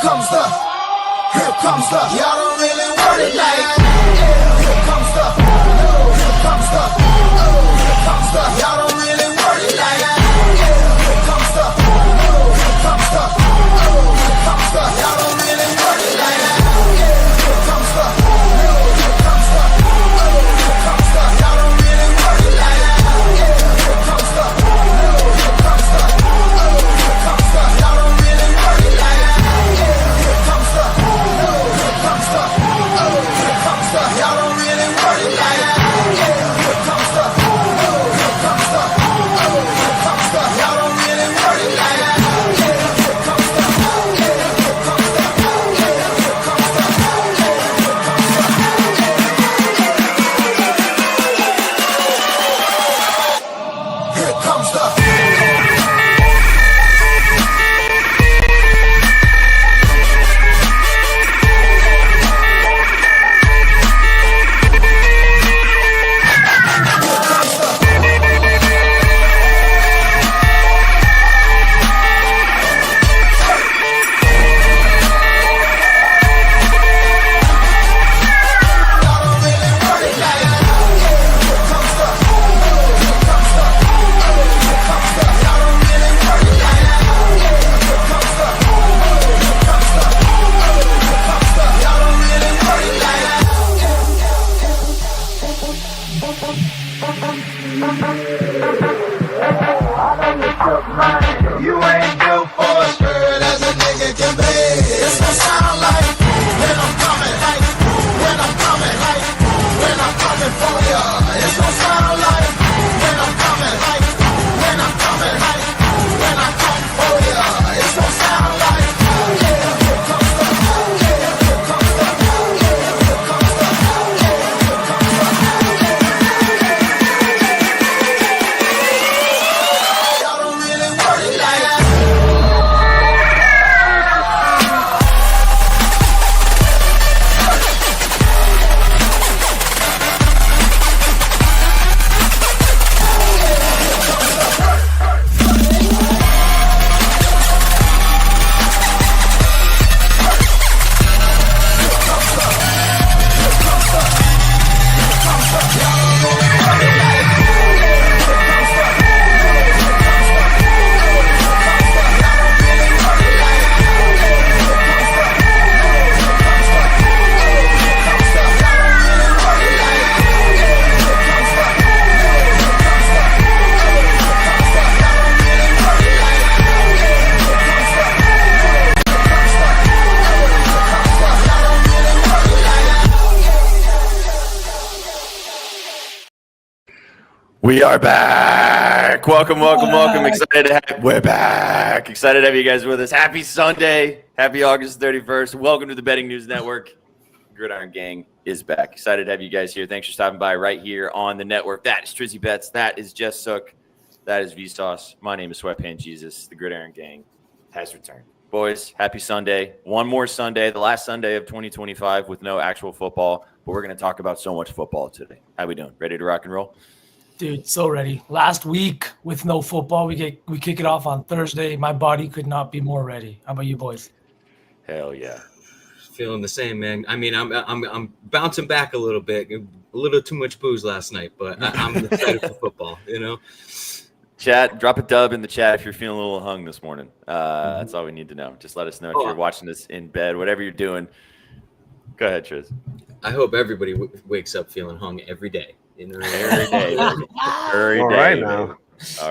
Y'all don't really want it like here comes the y'all don't really want it like here comes the y'all don't really want it like here comes the y'all don't really want it like here comes the y'all don't really want it like here comes the y'all don't really want it like here comes the y'all don't really want it like here comes the here comes the you ain't built for a spirit as a nigga can be. It's gonna sound like when I'm coming, like when I'm coming, like when I'm coming for ya. It's gonna sound like when I'm coming, like when I'm coming, like when I come for ya. It's gonna sound like here comes the here comes the here comes the y'all don't really want it like that. We are back. Welcome. Excited to have we're back. Excited to have you guys with us. Happy Sunday. Happy August 31st. Welcome to the Betting News Network. Gridiron Gang is back. Excited to have you guys here. Thanks for stopping by right here on the network. That is Trizzy Betts. That is Jess Sook. That is Vsauce. My name is Sweatpants Jesus. The Gridiron Gang has returned. Boys, happy Sunday. One more Sunday, the last Sunday of 2025 with no actual football, but we're going to talk about so much football today. How we doing? Ready to rock and roll? Dude, so ready. Last week with no football, we kick it off on Thursday. My body could not be more ready. How about you boys? Hell yeah. Feeling the same, man. I mean, I'm bouncing back a little bit. A little too much booze last night, but I'm excited for football, you know? Chat, drop a dub in the chat if you're feeling a little hung this morning. That's all we need to know. Just let us know if you're watching this in bed, whatever you're doing. Go ahead, Triz. I hope everybody wakes up feeling hung every day. You know, every day. All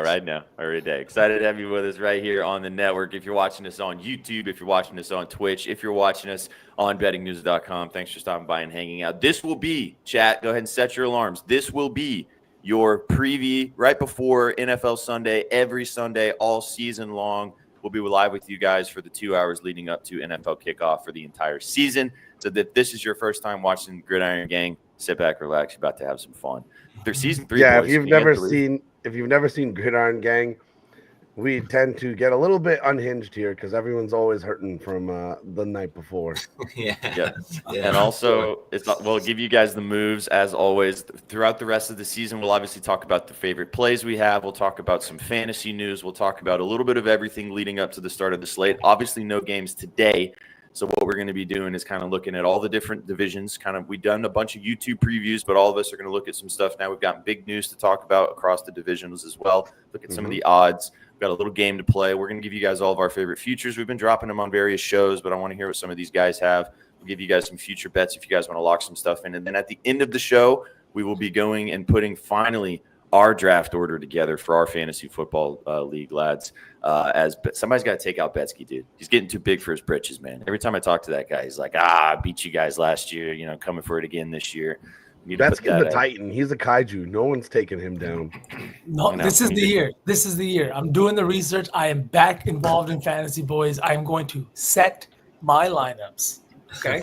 right now. Every day. Excited to have you with us right here on the network. If you're watching us on YouTube, if you're watching us on Twitch, if you're watching us on bettingnews.com, thanks for stopping by and hanging out. This will be, chat, go ahead and set your alarms. This will be your preview right before NFL Sunday, every Sunday, all season long. We'll be live with you guys for the 2 hours leading up to NFL kickoff for the entire season. So if this is your first time watching Gridiron Gang, sit back, relax. You're about to have some fun. They're season 3. Yeah, boys. if you've never seen Gridiron Gang, we tend to get a little bit unhinged here because everyone's always hurting from the night before. Yeah. And also, we'll give you guys the moves as always throughout the rest of the season. We'll obviously talk about the favorite plays we have. We'll talk about some fantasy news. We'll talk about a little bit of everything leading up to the start of the slate. Obviously, no games today. So what we're going to be doing is kind of looking at all the different divisions. We've done a bunch of YouTube previews, but all of us are going to look at some stuff now. We've got big news to talk about across the divisions as well. Look at some of the odds. We've got a little game to play. We're going to give you guys all of our favorite futures. We've been dropping them on various shows, but I want to hear what some of these guys have. We'll give you guys some future bets if you guys want to lock some stuff in. And then at the end of the show, we will be going and putting finally our draft order together for our fantasy football league, lads. Somebody's got to take out Betsky, dude. He's getting too big for his britches, man. Every time I talk to that guy, he's like, I beat you guys last year, coming for it again this year. Betsky's the Titan. He's a kaiju. No one's taking him down. No, this is the year. This is the year. I'm doing the research. I am back involved in fantasy, boys. I am going to set my lineups. Okay.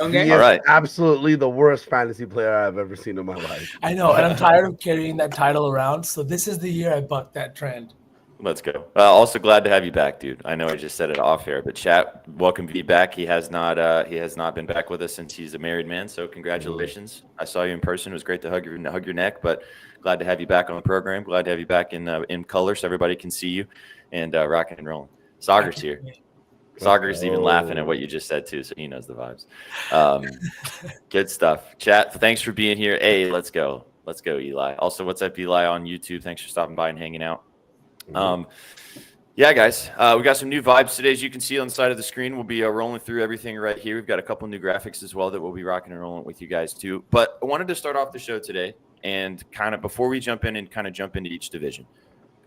Okay. He is absolutely the worst fantasy player I've ever seen in my life. I know, and I'm tired of carrying that title around. So this is the year I bucked that trend. Let's go. Also glad to have you back, dude. I know I just said it off air, but chat, welcome V back. He has not been back with us since he's a married man. So congratulations. I saw you in person. It was great to hug your neck, but glad to have you back on the program. Glad to have you back in color so everybody can see you and rocking and rolling. Sagar's here. Sagar's even laughing at what you just said too, so he knows the vibes. Good stuff. Chat, thanks for being here. Hey, let's go. Let's go, Eli. Also, what's up, Eli, on YouTube? Thanks for stopping by and hanging out. Yeah, guys, we got some new vibes today. As you can see on the side of the screen, we'll be rolling through everything right here. We've got a couple new graphics as well that we'll be rocking and rolling with you guys too. But I wanted to start off the show today and kind of before we jump into each division.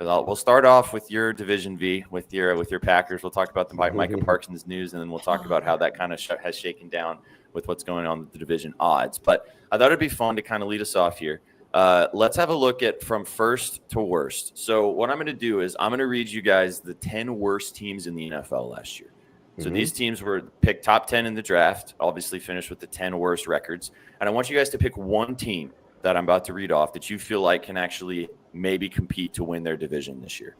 We'll start off with your division, V, with your Packers. We'll talk about the Micah Parsons news, and then we'll talk about how that kind of has shaken down with what's going on with the division odds. But I thought it'd be fun to kind of lead us off here. Let's have a look at from first to worst. So what I'm going to do is I'm going to read you guys the 10 worst teams in the NFL last year. So these teams were picked top 10 in the draft, obviously finished with the 10 worst records. And I want you guys to pick one team that I'm about to read off that you feel like can actually maybe compete to win their division this year.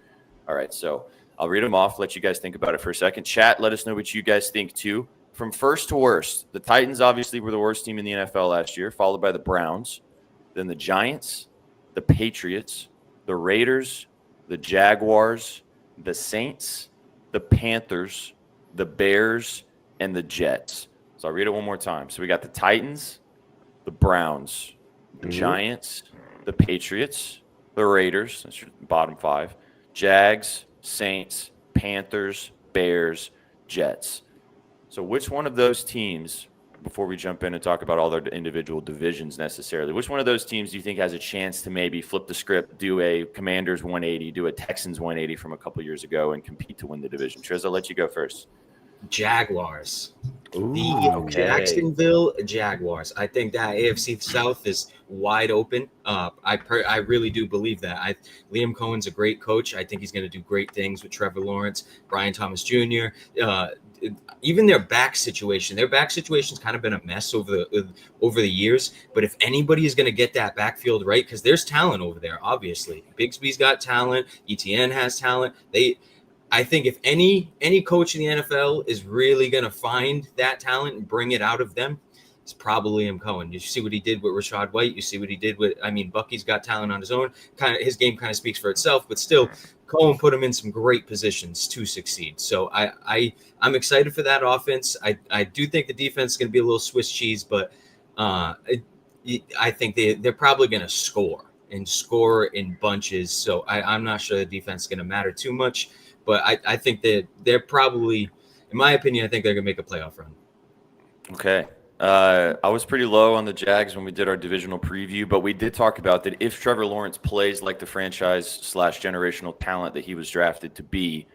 All right, so I'll read them off, let you guys think about it for a second. Chat, let us know what you guys think too. From first to worst, the Titans obviously were the worst team in the NFL last year, followed by the Browns, then the Giants, the Patriots, the Raiders, the Jaguars, the Saints, the Panthers, the Bears, and the Jets. So I'll read it one more time. So we got the Titans, the Browns, the Giants, the Patriots, the Raiders, that's your bottom five, Jags, Saints, Panthers, Bears, Jets. So which one of those teams, before we jump in and talk about all their individual divisions necessarily, which one of those teams do you think has a chance to maybe flip the script, do a Commanders 180, do a Texans 180 from a couple years ago and compete to win the division? Triz, I'll let you go first. Jaguars. Jacksonville Jaguars. I think that AFC South is wide open. I really do believe that. Liam Cohen's a great coach. I think he's going to do great things with Trevor Lawrence, Brian Thomas Jr. Even their back situation. Their back situation's kind of been a mess over the years. But if anybody is going to get that backfield right, because there's talent over there, obviously. Bigsby's got talent. ETN has talent. I think if any coach in the NFL is really going to find that talent and bring it out of them, it's probably Liam Cohen. You see what he did with Rashad White. You see what he did with, Bucky's got talent on his own. His game kind of speaks for itself, but still, Cohen put him in some great positions to succeed. So I'm excited for that offense. I do think the defense is going to be a little Swiss cheese, but I think they're probably going to score in bunches. So I'm not sure the defense is going to matter too much. But I think that they're probably, in my opinion, I think they're going to make a playoff run. Okay. I was pretty low on the Jags when we did our divisional preview, but we did talk about that if Trevor Lawrence plays like the franchise/generational talent that he was drafted to be,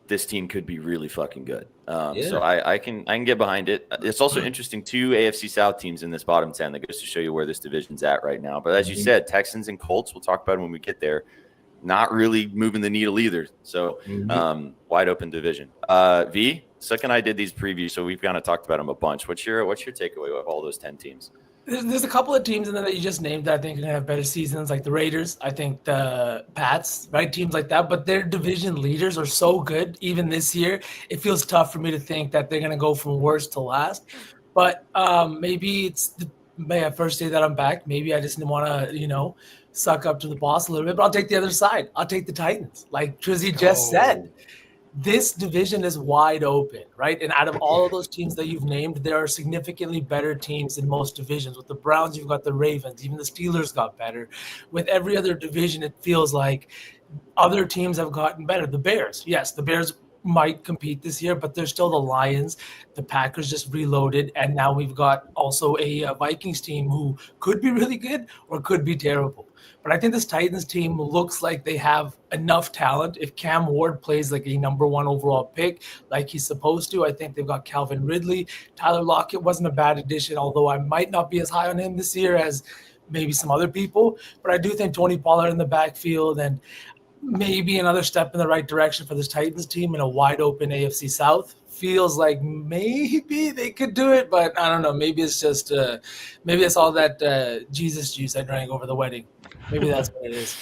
this team could be really fucking good. So I can get behind it. It's also interesting, 2 AFC South teams in this bottom 10. That goes to show you where this division's at right now. But as you said, Texans and Colts, we'll talk about it when we get there. Not really moving the needle either. So wide open division. V, Suk and I did these previews, so we've kind of talked about them a bunch. What's your takeaway of all those 10 teams? There's a couple of teams in there that you just named that I think are going to have better seasons, like the Raiders. I think the Pats, right? Teams like that. But their division leaders are so good, even this year. It feels tough for me to think that they're going to go from worst to last. But maybe it's my first day that I'm back. Maybe I just want to, suck up to the boss a little bit, but I'll take the other side. I'll take the Titans. Like Trizzy just said, this division is wide open, right? And out of all of those teams that you've named, there are significantly better teams in most divisions. With the Browns, you've got the Ravens. Even the Steelers got better. With every other division, it feels like other teams have gotten better. The Bears, yes, the Bears might compete this year, but they're still the Lions. The Packers just reloaded, and now we've got also a Vikings team who could be really good or could be terrible. But I think this Titans team looks like they have enough talent. If Cam Ward plays like a number one overall pick, like he's supposed to, I think they've got Calvin Ridley. Tyler Lockett wasn't a bad addition, although I might not be as high on him this year as maybe some other people. But I do think Tony Pollard in the backfield and maybe another step in the right direction for this Titans team in a wide open AFC South. Feels like maybe they could do it, but I don't know. Maybe it's just maybe it's all that Jesus juice I drank over the wedding. Maybe that's what it is.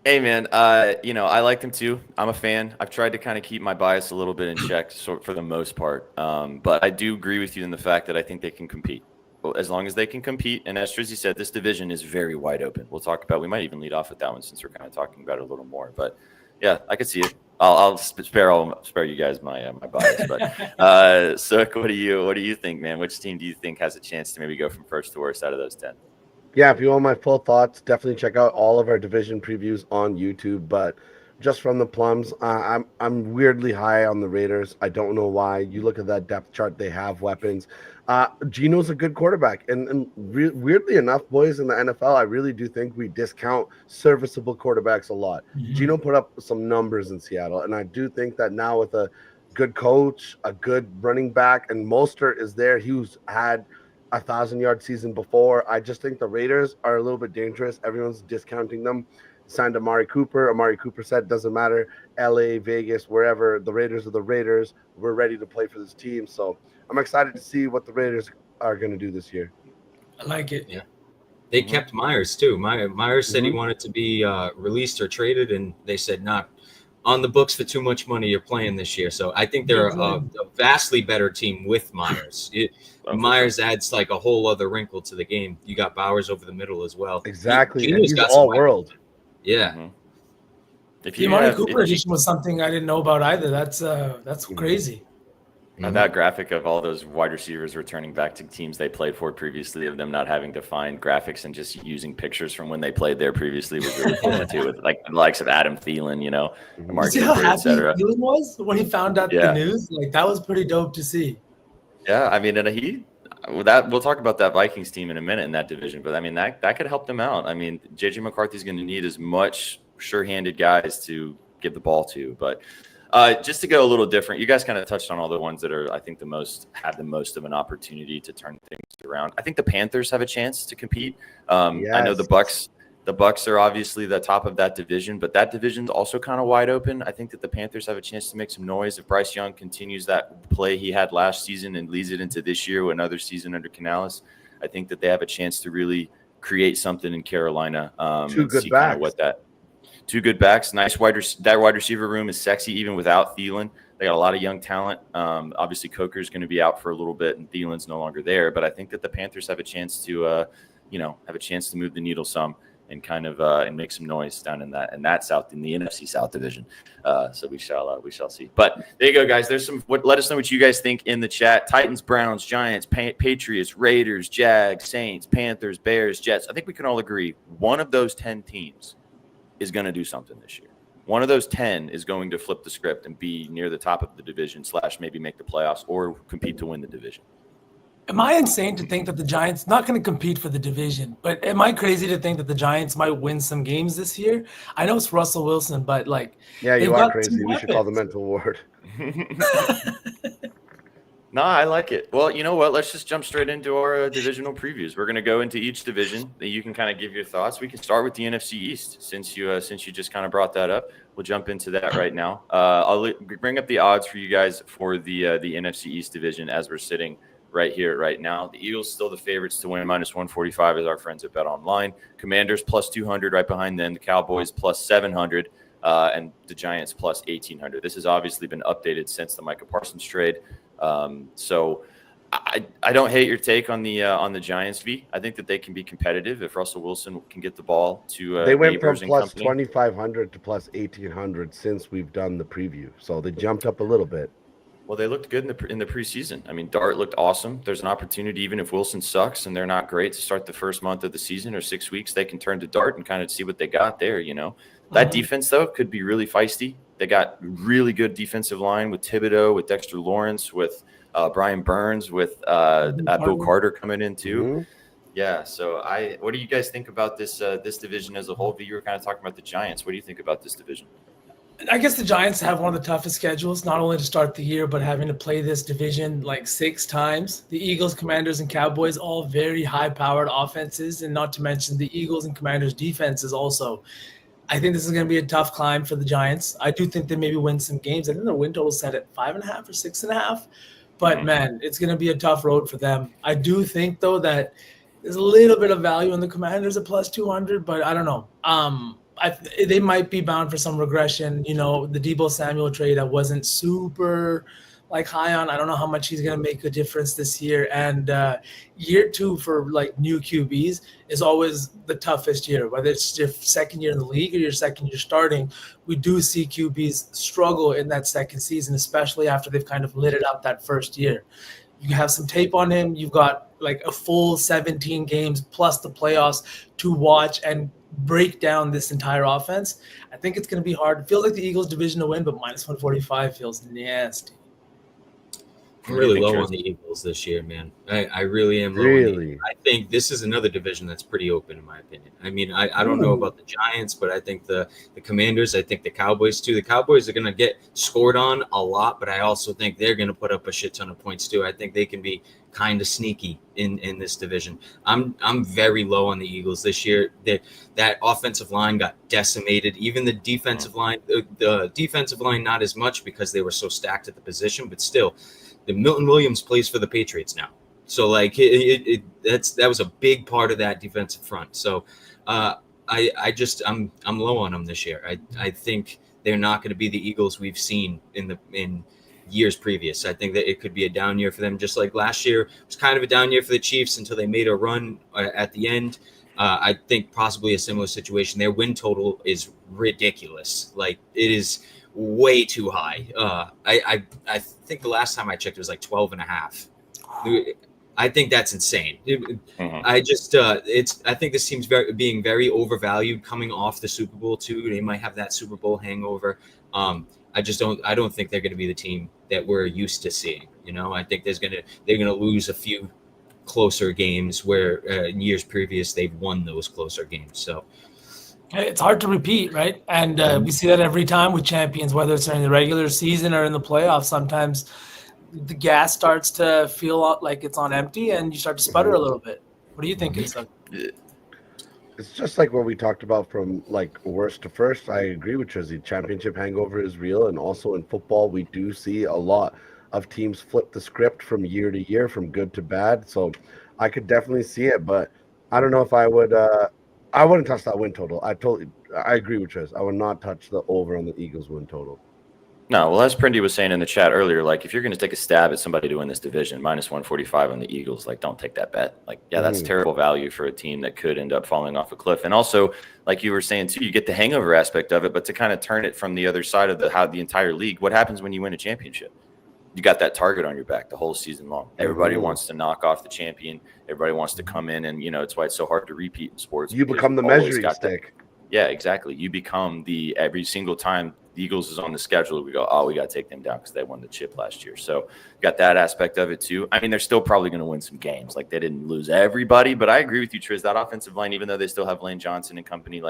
Hey man, I like them too. I'm a fan. I've tried to kind of keep my bias a little bit in check for the most part. But I do agree with you in the fact that I think they can compete. As long as they can compete, and as Trizzy said, this division is very wide open. We might even lead off with that one since we're kind of talking about it a little more. But yeah, I could see it. I'll spare you guys my bias. But Sook, what do you think, man? Which team do you think has a chance to maybe go from first to worst out of those 10? Yeah, if you want my full thoughts, definitely check out all of our division previews on YouTube. But just from the plums, I'm weirdly high on the Raiders. I don't know why. You look at that depth chart; they have weapons. Geno's a good quarterback, and weirdly enough, boys, in the NFL, I really do think we discount serviceable quarterbacks a lot. Mm-hmm. Geno put up some numbers in Seattle, and I do think that now with a good coach, a good running back, and Mostert is there. He's had 1,000-yard season before. I just think the Raiders are a little bit dangerous. Everyone's discounting them. Signed Amari Cooper. Amari Cooper said, doesn't matter, LA, Vegas, wherever, the Raiders are the Raiders. We're ready to play for this team. So I'm excited to see what the Raiders are going to do this year. I like it. Yeah. They kept Myers too. Myers said he wanted to be released or traded, and they said not on the books for too much money. You're playing this year. So I think they're a vastly better team with Myers. Myers adds like a whole other wrinkle to the game. You got Bowers over the middle as well. Exactly. And he's all world. Yeah. Mm-hmm. The Amari Cooper edition was something I didn't know about either. That's crazy. And that graphic of all those wide receivers returning back to teams they played for previously, of them not having to find graphics and just using pictures from when they played there previously, was really cool too. With like the likes of Adam Thielen, Mark See how Cooper, happy etc. Thielen was when he found out the news? Like that was pretty dope to see. Yeah, I mean, and we'll talk about that Vikings team in a minute in that division, but I mean that could help them out. I mean, JJ McCarthy's going to need as much sure-handed guys to give the ball to, but. Just to go a little different, you guys kind of touched on all the ones that are, I think, have the most of an opportunity to turn things around. I think the Panthers have a chance to compete. Yes. I know the Bucks are obviously the top of that division, but that division's also kind of wide open. I think that the Panthers have a chance to make some noise if Bryce Young continues that play he had last season and leads it into this year with another season under Canales. I think that they have a chance to really create something in Carolina. Two good backs. Two good backs. Nice that wide receiver room is sexy even without Thielen. They got a lot of young talent. Obviously, Coker's going to be out for a little bit, and Thielen's no longer there. But I think that the Panthers have a chance to, move the needle some and kind of and make some noise down in the NFC South division. So we shall see. But there you go, guys. There's some. Let us know what you guys think in the chat. Titans, Browns, Giants, Patriots, Raiders, Jags, Saints, Panthers, Bears, Jets. I think we can all agree one of those 10 teams is going to do something this year. One of those 10 is going to flip the script and be near the top of the division / maybe make the playoffs or compete to win the division. Am I insane to think that the Giants not going to compete for the division, but am I crazy to think that the Giants might win some games this year? I know it's Russell Wilson, but yeah, you are crazy. We should call the mental ward. No, I like it. Well, you know what? Let's just jump straight into our divisional previews. We're going to go into each division. You can kind of give your thoughts. We can start with the NFC East since you just kind of brought that up. We'll jump into that right now. I'll bring up the odds for you guys for the NFC East division as we're sitting right here, right now. The Eagles still the favorites to win, -145 as our friends at Bet Online. Commanders +200 right behind them. The Cowboys +700. And the Giants +1,800. This has obviously been updated since the Micah Parsons trade. So I don't hate your take on the Giants, V. I think that they can be competitive if Russell Wilson can get the ball to They went from Neighbors and plus company. 2,500 to plus 1,800 since we've done the preview. So they jumped up a little bit. Well, they looked good in the preseason. I mean, Dart looked awesome. There's an opportunity, even if Wilson sucks and they're not great to start the first month of the season or 6 weeks, they can turn to Dart and kind of see what they got there. That defense though could be really feisty. They got really good defensive line with Thibodeau, with Dexter Lawrence, with Brian Burns, with Bill Carter coming in too. Mm-hmm. Yeah. So what do you guys think about this division as a whole? V, you were kind of talking about the Giants. What do you think about this division? I guess the Giants have one of the toughest schedules, not only to start the year, but having to play this division like 6 times. The Eagles, Commanders, and Cowboys, all very high-powered offenses, and not to mention the Eagles and Commanders' defenses also. I think this is going to be a tough climb for the Giants. I do think they maybe win some games. I think their win total is set at 5.5 or 6.5. But, man, it's going to be a tough road for them. I do think, though, that there's a little bit of value in the Commanders at plus 200, but I don't know. They might be bound for some regression. The Deebo Samuel trade I wasn't super high on. I don't know how much he's going to make a difference this year. And year 2 for new QBs is always the toughest year, whether it's your second year in the league or your second year starting. We do see QBs struggle in that second season, especially after they've kind of lit it up that first year. You have some tape on him. You've got a full 17 games plus the playoffs to watch and break down this entire offense. I think it's going to be hard. It feels like the Eagles division to win, but minus 145 feels nasty. I'm really low on the Eagles this year, man. I really am low. Really? I think this is another division that's pretty open, in my opinion. I mean, I don't know about the Giants, but I think the Commanders, I think the Cowboys too. The Cowboys are going to get scored on a lot, but I also think they're going to put up a shit ton of points too. I think they can be kind of sneaky in this division. I'm very low on the Eagles this year. That offensive line got decimated. Even the defensive line, the defensive line, not as much because they were so stacked at the position, but still. The Milton Williams plays for the Patriots now. So that was a big part of that defensive front. So I'm low on them this year. I think they're not going to be the Eagles we've seen in years previous. I think that it could be a down year for them, just like last year. It was kind of a down year for the Chiefs until they made a run at the end. I think possibly a similar situation. Their win total is ridiculous. It is way too high. I think the last time I checked it was 12.5. I think that's insane. I think this team's being very overvalued coming off the Super Bowl too. They might have that Super Bowl hangover. I don't think they're going to be the team that we're used to seeing. I think they're going to lose a few closer games where in years previous they've won those closer games. So it's hard to repeat, right? And we see that every time with champions, whether it's during the regular season or in the playoffs. Sometimes the gas starts to feel like it's on empty and you start to sputter a little bit. What do you think, Isaac? It's just like what we talked about from worst to first. I agree with Trizzy. Championship hangover is real. And also in football, we do see a lot of teams flip the script from year to year, from good to bad. So I could definitely see it, but I don't know if I would I wouldn't touch that win total. I agree with Triz. I would not touch the over on the Eagles win total. No, well, as Prindy was saying in the chat earlier, if you're going to take a stab at somebody to win this division, minus 145 on the Eagles, don't take that bet. That's terrible value for a team that could end up falling off a cliff. And also, like you were saying too, you get the hangover aspect of it, but to kind of turn it from the other side of the entire league, what happens when you win a championship? You got that target on your back the whole season long. Everybody wants to knock off the champion. Everybody wants to come in, and it's why it's so hard to repeat in sports. You become the measuring stick. Yeah, exactly. You become every single time the Eagles is on the schedule, we go, oh, we got to take them down because they won the chip last year. So you got that aspect of it too. I mean, they're still probably going to win some games. They didn't lose everybody, but I agree with you, Triz. That offensive line, even though they still have Lane Johnson and company,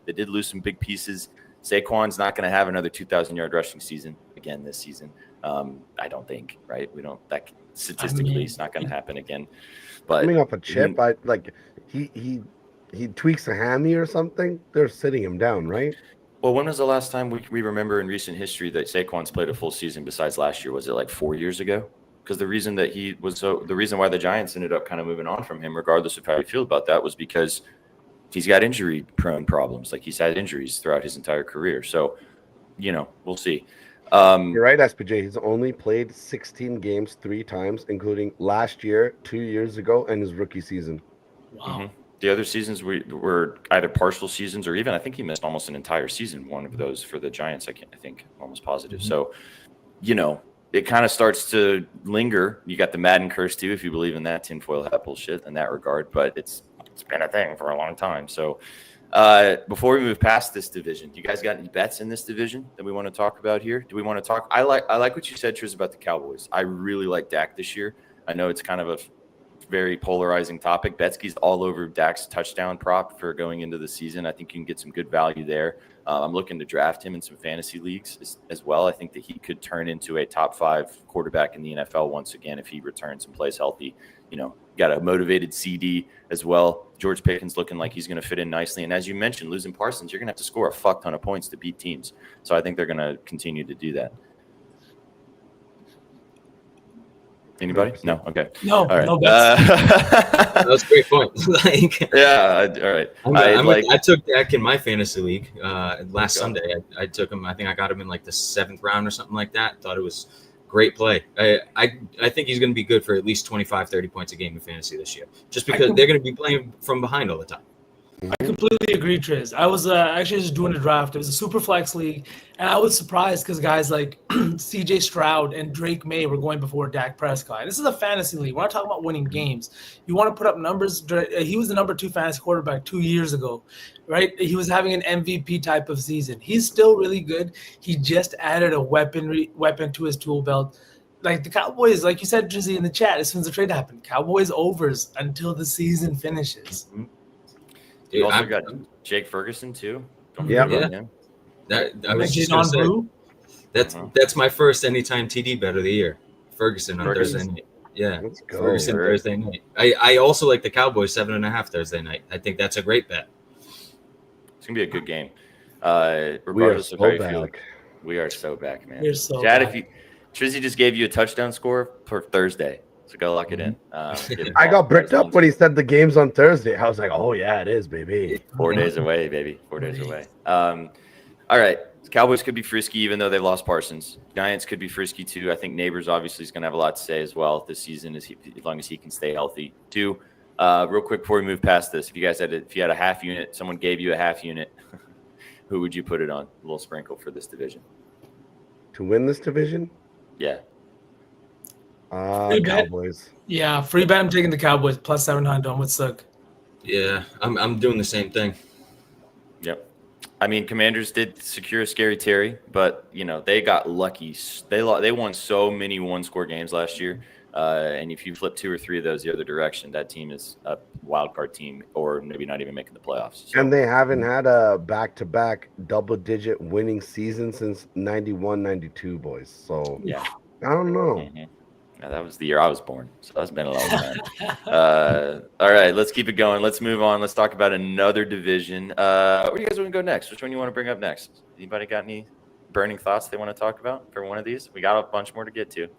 they did lose some big pieces. Saquon's not going to have another 2,000-yard rushing season again this season. I don't think, right? We don't. That statistically, it's not going to happen again. But coming off a chip, he tweaks a hammy or something. They're sitting him down, right? Well, when was the last time we remember in recent history that Saquon's played a full season besides last year? Was it 4 years ago? Because the reason why the Giants ended up kind of moving on from him, regardless of how you feel about that, was because he's got injury-prone problems. He's had injuries throughout his entire career. So, we'll see. You're right, SPJ. He's only played 16 games 3 times, including last year, 2 years ago, and his rookie season. Wow. The other seasons were either partial seasons or even I think he missed almost an entire season. One of those for the Giants, I think, almost positive. So, it kind of starts to linger. You got the Madden curse too, if you believe in that tinfoil hat bullshit in that regard. But it's been a thing for a long time. So, before we move past this division, do you guys got any bets in this division that we want to talk about here? Do we want to talk? I like what you said, Triz, about the Cowboys. I really like Dak this year. I know it's kind of a very polarizing topic. Betsky's all over Dak's touchdown prop for going into the season. I think you can get some good value there. I'm looking to draft him in some fantasy leagues as well. I think that he could turn into a top 5 quarterback in the NFL once again if he returns and plays healthy. Got a motivated CD as well. George Pickens looking like he's going to fit in nicely. And as you mentioned, losing Parsons, you're going to have to score a fuck ton of points to beat teams. So I think they're going to continue to do that. Anybody? No. Okay. No. All right. No bets. That was a great point. Yeah. All right. I took Dak in my fantasy league last Sunday. I took him. I think I got him in like the 7th round or something like that. Thought it was great play. I think he's going to be good for at least 25, 30 points a game in fantasy this year, just because they're going to be playing from behind all the time. I completely agree, Triz. I was actually just doing a draft. It was a super flex league, and I was surprised because guys like CJ Stroud and Drake May were going before Dak Prescott. This is a fantasy league. We're not talking about winning games. You want to put up numbers. He was the number 2 fantasy quarterback 2 years ago, right? He was having an MVP type of season. He's still really good. He just added a weapon to his tool belt. Like the Cowboys, like you said, Drizzy, in the chat, as soon as the trade happened, Cowboys overs until the season finishes. Mm-hmm. You also got Jake Ferguson too. Yeah. I was just going to say, that's my first anytime TD bet of the year. Ferguson on Thursday night. Yeah, Let's go. Ferguson Thursday night. I also like the Cowboys 7.5 Thursday night. I think that's a great bet. It's gonna be a good game. We are Regardless of how so you feel, back. we are so back, man. We're so Chad, back. Trizzy just gave you a touchdown score for Thursday, so go lock it in. I got bricked up when he said the game's on Thursday. I was like, oh, yeah, it is, baby. 4 days away, baby. 4 days away. All right. Cowboys could be frisky, even though they've lost Parsons. Giants could be frisky, too. I think Neighbors obviously is going to have a lot to say as well this season, as long as he can stay healthy, too. Real quick before we move past this, if you had a half unit, someone gave you a half unit, who would you put it on? A little sprinkle for this division. To win this division? Yeah. Free bet. Cowboys. Yeah, free bet. I'm taking the Cowboys plus 700. Don't would suck. Yeah, I'm doing the same thing. Yep. I mean, Commanders did secure Scary Terry, but they got lucky. They won so many one-score games last year, and if you flip 2 or 3 of those the other direction, that team is a wild card team, or maybe not even making the playoffs. So, And they haven't had a back-to-back double-digit winning season since 91-92, boys. So yeah. I don't know. Mm-hmm. Yeah, that was the year I was born, so that's been a long time. All right, let's keep it going. Let's move on. Let's talk about another division. Where do you guys want to go next? Which one do you want to bring up next? Anybody got any burning thoughts they want to talk about for one of these? We got a bunch more to get to.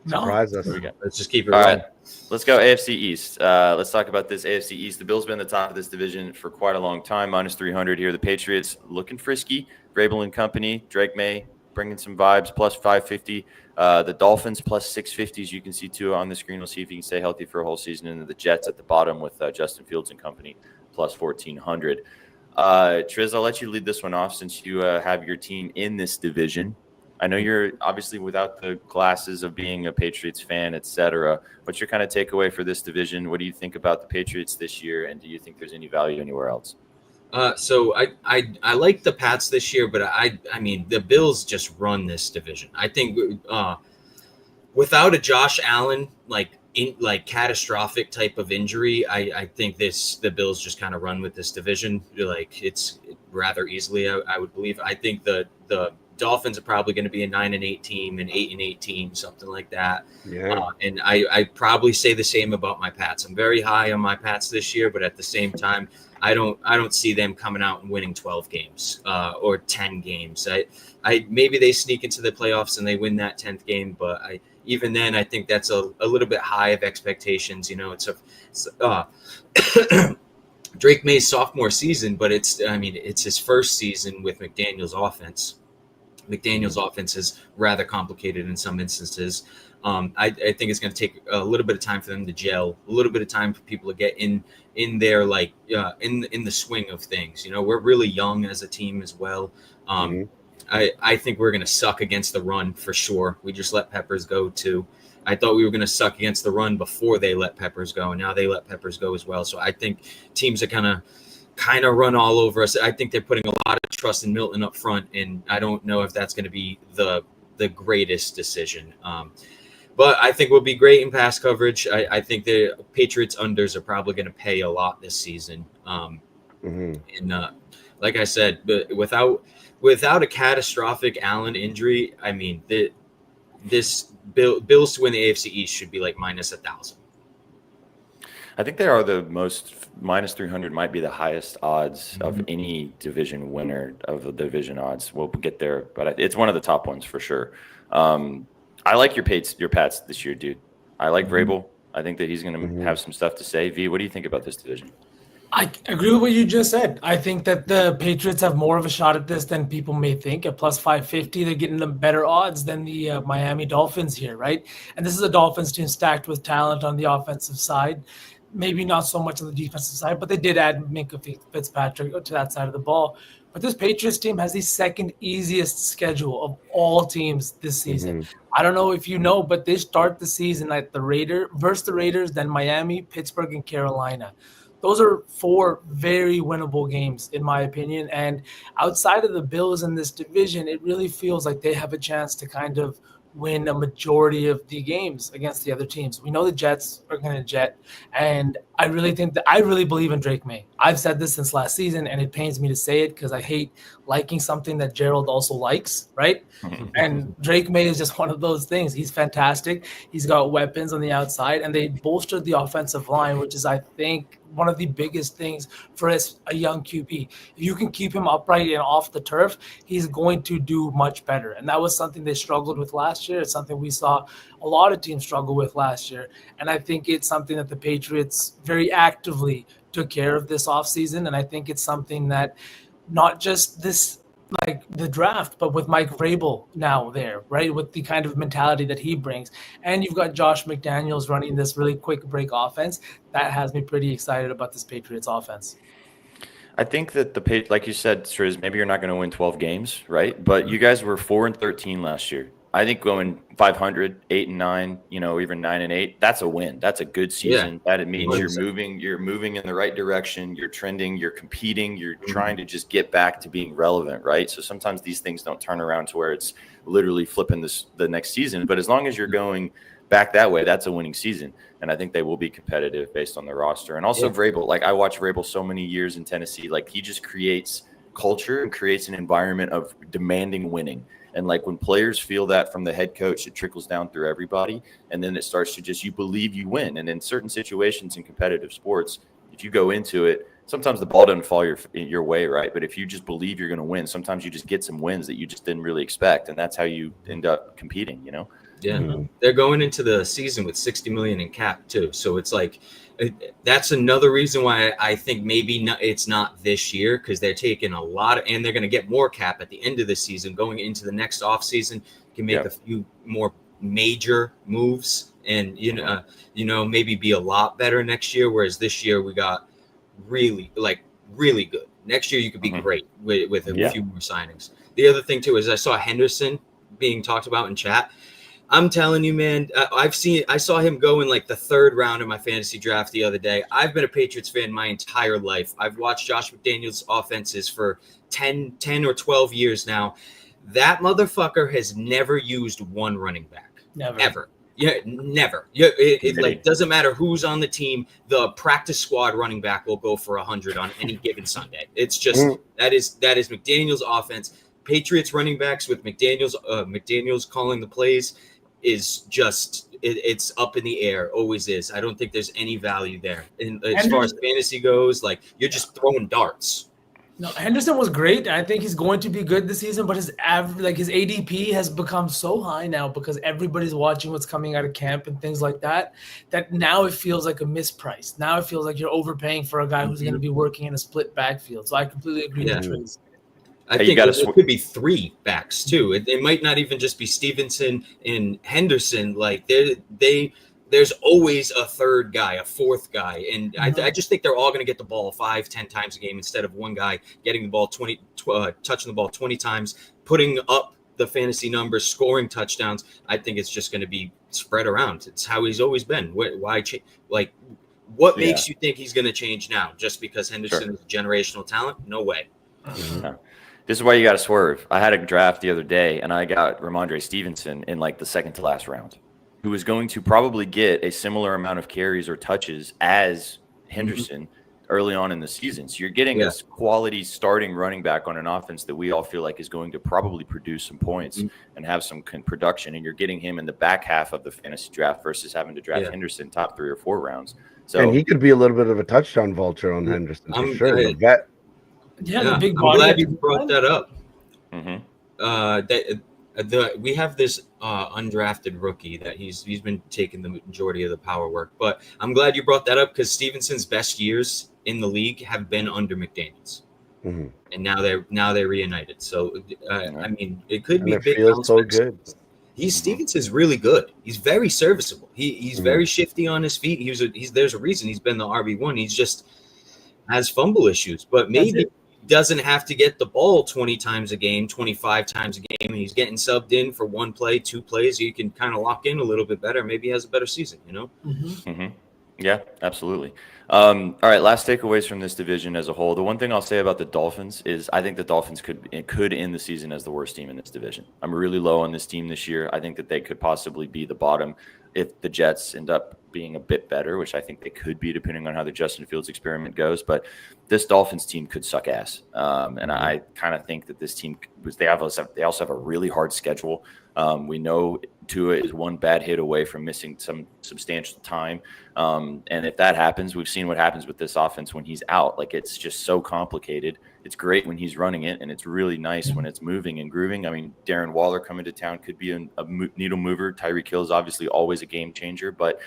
No. Surprise us. Let's just keep it All rolling. right, let's go AFC East. Let's talk about this AFC East. The Bills been at the top of this division for quite a long time, minus 300 here. The Patriots looking frisky. Vrabel and company. Drake May bringing some vibes, plus 550. The Dolphins plus 650, as you can see too on the screen. We'll see if he can stay healthy for a whole season. And the Jets at the bottom with Justin Fields and company plus 1,400. Triz, I'll let you lead this one off since you have your team in this division. I know you're obviously without the glasses of being a Patriots fan, etc. What's your kind of takeaway for this division? What do you think about the Patriots this year? And do you think there's any value anywhere else? So I like the Pats this year, but I mean the Bills just run this division. I think without a Josh Allen catastrophic type of injury, I think the Bills just kind of run with this division like it's rather easily. I would believe. I think the Dolphins are probably going to be a 9-8 team, an 8-8 team, something like that. Yeah. And I probably say the same about my Pats. I'm very high on my Pats this year, but at the same time, I don't see them coming out and winning 12 games or 10 games. I maybe they sneak into the playoffs and they win that 10th game, but even then I think that's a little bit high of expectations. It's Drake May's sophomore season, but it's his first season with McDaniel's offense. McDaniel's offense is rather complicated in some instances. I think it's going to take a little bit of time for them to gel, a little bit of time for people to get in there, like in the swing of things. You know, we're really young as a team as well. I think we're going to suck against the run for sure. We just let Peppers go too. I thought we were going to suck against the run before they let Peppers go, and now they let Peppers go as well. So I think teams are kind of run all over us. I think they're putting a lot of trust in Milton up front, and I don't know if that's going to be the greatest decision. But I think we'll be great in pass coverage. I think the Patriots unders are probably going to pay a lot this season. And like I said, but without a catastrophic Allen injury, I mean, this Bills to win the AFC East should be like minus 1,000. I think they are the most minus 300 might be the highest odds of any division winner of the division odds. We'll get there, but it's one of the top ones for sure. I like your Pats this year, dude. I like Vrabel. I think that he's going to have some stuff to say. V, what do you think about this division? I agree with what you just said. I think that the Patriots have more of a shot at this than people may think. At plus 550, they're getting them better odds than the Miami Dolphins here, right? And this is a Dolphins team stacked with talent on the offensive side. Maybe not so much on the defensive side, but they did add Minkah Fitzpatrick to that side of the ball. But this Patriots team has the second easiest schedule of all teams this season. I don't know if you know, but they start the season at the Raiders, then Miami, Pittsburgh, and Carolina. Those are 4 very winnable games, in my opinion. And outside of the Bills in this division, it really feels like they have a chance to kind of win a majority of the games against the other teams. We know the Jets are going to jet, and I really believe in Drake May. I've said this since last season, and it pains me to say it because I hate liking something that Gerald also likes, right? And Drake May is just one of those things. He's fantastic. He's got weapons on the outside, and they bolstered the offensive line, which is, I think, one of the biggest things for a young QB. If you can keep him upright and off the turf, he's going to do much better. And that was something they struggled with last year. It's something we saw a lot of teams struggle with last year. And I think it's something that the Patriots very actively took care of this offseason. And I think it's something that not just this, like the draft, but with Mike Vrabel now there, right? With the kind of mentality that he brings. And you've got Josh McDaniels running this really quick break offense. That has me pretty excited about this Patriots offense. I think that like you said, Striz, maybe you're not going to win 12 games, right? But you guys were 4-13 last year. I think going 500, 8-9, even 9-8, that's a win. That's a good season. Yeah. That means you're moving in the right direction. You're trending, you're competing, you're trying to just get back to being relevant, right? So sometimes these things don't turn around to where it's literally flipping the next season. But as long as you're going back that way, that's a winning season. And I think they will be competitive based on the roster. And also Vrabel, like I watched Vrabel so many years in Tennessee, like he just creates culture and creates an environment of demanding winning. And like when players feel that from the head coach, it trickles down through everybody. And then it starts to just, you believe you win. And in certain situations in competitive sports, if you go into it, sometimes the ball doesn't fall your way, right? But if you just believe you're going to win, sometimes you just get some wins that you just didn't really expect. And that's how you end up competing, Yeah, they're going into the season with $60 million in cap too. So it's like, that's another reason why I think maybe it's not this year, because they're taking a lot and they're going to get more cap at the end of the season. Going into the next offseason, can make a few more major moves and, maybe be a lot better next year. Whereas this year we got really good. Next year you could be great with a few more signings. The other thing too is I saw Henderson being talked about in chat. I'm telling you, man, I saw him go in like the 3rd round of my fantasy draft the other day. I've been a Patriots fan my entire life. I've watched Josh McDaniels offenses for 10 or 12 years now. That motherfucker has never used one running back. Never. Ever. Yeah, never. Yeah, it doesn't matter who's on the team. The practice squad running back will go for 100 on any given Sunday. It's just that is McDaniels' offense. Patriots running backs with McDaniels calling the plays is just it's up in the air, always is. I don't think there's any value there. And as far as fantasy goes, like you're just throwing darts. No, Henderson was great. I think he's going to be good this season, but his his ADP has become so high now because everybody's watching what's coming out of camp and things like that, that now it feels like a misprice. Now it feels like you're overpaying for a guy who's going to be working in a split backfield. So I completely agree with Trace. I Hey, think it could be 3 backs too. It might not even just be Stevenson and Henderson. Like there's always a third guy, a fourth guy, and I just think they're all going to get the ball 5-10 times a game instead of one guy getting the ball touching the ball 20 times, putting up the fantasy numbers, scoring touchdowns. I think it's just going to be spread around. It's how he's always been. Why change? Like, what makes you think he's going to change now? Just because Henderson is a generational talent? No way. This is why you got to swerve. I had a draft the other day, and I got Ramondre Stevenson in like the second to last round, who is going to probably get a similar amount of carries or touches as Henderson early on in the season. So you're getting a quality starting running back on an offense that we all feel like is going to probably produce some points and have some production. And you're getting him in the back half of the fantasy draft versus having to draft Henderson top 3 or 4 rounds. So, and he could be a little bit of a touchdown vulture on Henderson for sure. The vet. The big I'm body. glad you brought that up. Mm-hmm. We have this undrafted rookie that he's been taking the majority of the power work, but I'm glad you brought that up because Stevenson's best years in the league have been under McDaniels, and now they're reunited. So I mean, it could be big. Feels so good. Stevenson's really good. He's very serviceable. He's very shifty on his feet. There's a reason he's been the RB1. He's just has fumble issues, but maybe doesn't have to get the ball 20 times a game, 25 times a game, and he's getting subbed in for 1 play, 2 plays. You can kind of lock in a little bit better. Maybe he has a better season, you know? Yeah, absolutely. All right, last takeaways from this division as a whole. The one thing I'll say about the Dolphins is I think the Dolphins could end the season as the worst team in this division. I'm really low on this team this year. I think that they could possibly be the bottom if the Jets end up being a bit better, which I think they could be depending on how the Justin Fields experiment goes. But this Dolphins team could suck ass. And I kind of think that this team they also have a really hard schedule. We know Tua is one bad hit away from missing some substantial time. And if that happens, we've seen what happens with this offense when he's out. Like, it's just so complicated. It's great when he's running it, and it's really nice when it's moving and grooving. I mean, Darren Waller coming to town could be a needle mover. Tyreek Hill is obviously always a game changer, but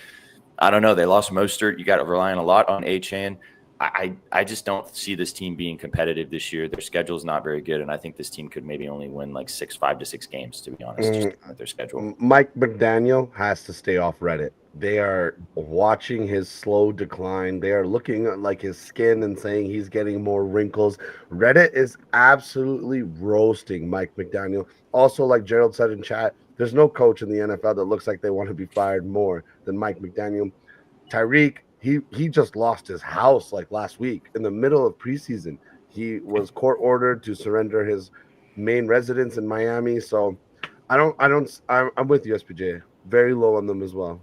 I don't know. They lost Mostert. You got to rely on a lot on Achane. I just don't see this team being competitive this year. Their schedule is not very good, and I think this team could maybe only win like 5 to 6 games, to be honest, just at their schedule. Mike McDaniel has to stay off Reddit. They are watching his slow decline. They are looking at like his skin and saying he's getting more wrinkles. Reddit is absolutely roasting Mike McDaniel. Also, like Gerald said in chat, there's no coach in the NFL that looks like they want to be fired more than Mike McDaniel. Tyreek, he just lost his house like last week in the middle of preseason. He was court ordered to surrender his main residence in Miami. So I'm with you, SPJ. Very low on them as well.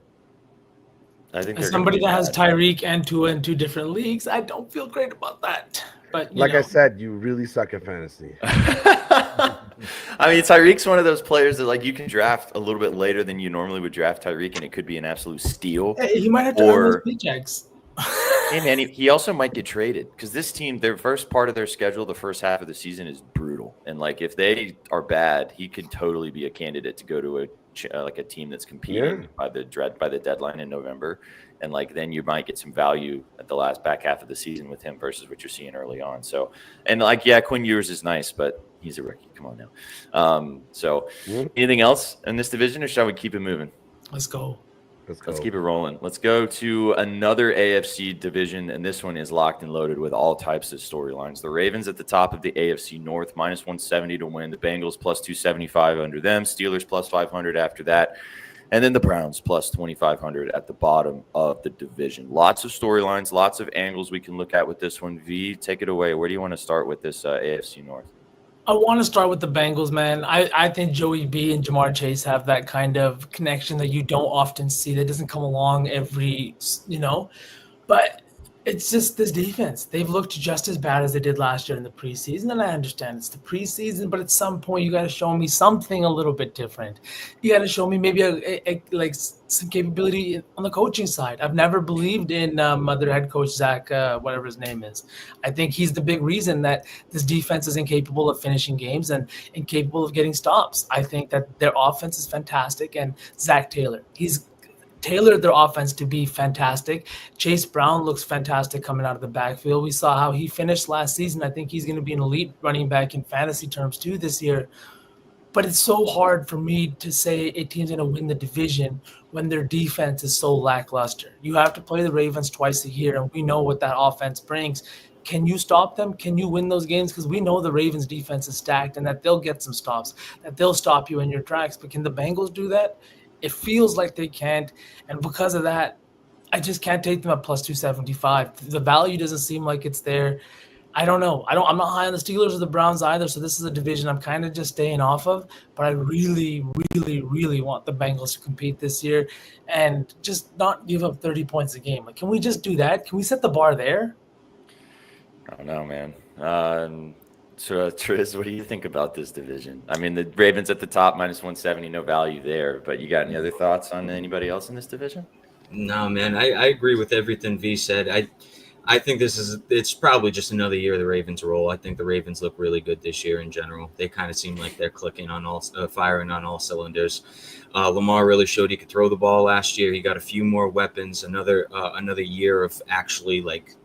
I think As somebody that has Tyreek and Tua in 2 different leagues, I don't feel great about that. But like I said, you really suck at fantasy. I mean, Tyreek's one of those players that like you can draft a little bit later than you normally would draft Tyreek, and it could be an absolute steal. Hey, he might have to earn those paychecks. Hey man, he also might get traded because this team, their first part of their schedule, the first half of the season is brutal, and like if they are bad, he could totally be a candidate to go to a team that's competing by the deadline in November, and like then you might get some value at the last back half of the season with him versus what you're seeing early on. So, and like Quinn Ewers is nice, but he's a rookie. Come on now. Anything else in this division, or shall we keep it moving? Let's go. Let's keep it rolling. Let's go to another AFC division, and this one is locked and loaded with all types of storylines. The Ravens at the top of the AFC North, minus 170 to win. The Bengals plus 275 under them. Steelers plus 500 after that. And then the Browns plus 2,500 at the bottom of the division. Lots of storylines, lots of angles we can look at with this one. V, take it away. Where do you want to start with this AFC North? I want to start with the Bengals, man. I think Joey B and Jamar Chase have that kind of connection that you don't often see. That doesn't come along every, But it's just this defense. They've looked just as bad as they did last year in the preseason, and I understand it's the preseason, but at some point you got to show me something a little bit different. You got to show me maybe like some capability on the coaching side. I've never believed in their head coach Zach, whatever his name is. I think he's the big reason that this defense is incapable of finishing games and incapable of getting stops. I think that their offense is fantastic, and Zach Taylor, tailored their offense to be fantastic. Chase Brown looks fantastic coming out of the backfield. We saw how he finished last season. I think he's going to be an elite running back in fantasy terms too this year. But it's so hard for me to say a team's going to win the division when their defense is so lackluster. You have to play the Ravens twice a year, and we know what that offense brings. Can you stop them? Can you win those games? Because we know the Ravens defense is stacked and that they'll get some stops, that they'll stop you in your tracks. But can the Bengals do that? It feels like they can't. And because of that, I just can't take them at plus 275. The value doesn't seem like it's there. I don't know. I'm not high on the Steelers or the Browns either, so this is a division I'm kind of just staying off of. But I really, really, really want the Bengals to compete this year and just not give up 30 points a game. Like, can we just do that? Can we set the bar there? I don't know, man. So, Triz, what do you think about this division? I mean, the Ravens at the top, minus 170, no value there. But you got any other thoughts on anybody else in this division? No, man, I agree with everything V said. I think it's probably just another year the Ravens roll. I think the Ravens look really good this year in general. They kind of seem like they're clicking on firing on all cylinders. Lamar really showed he could throw the ball last year. He got a few more weapons, another year of actually like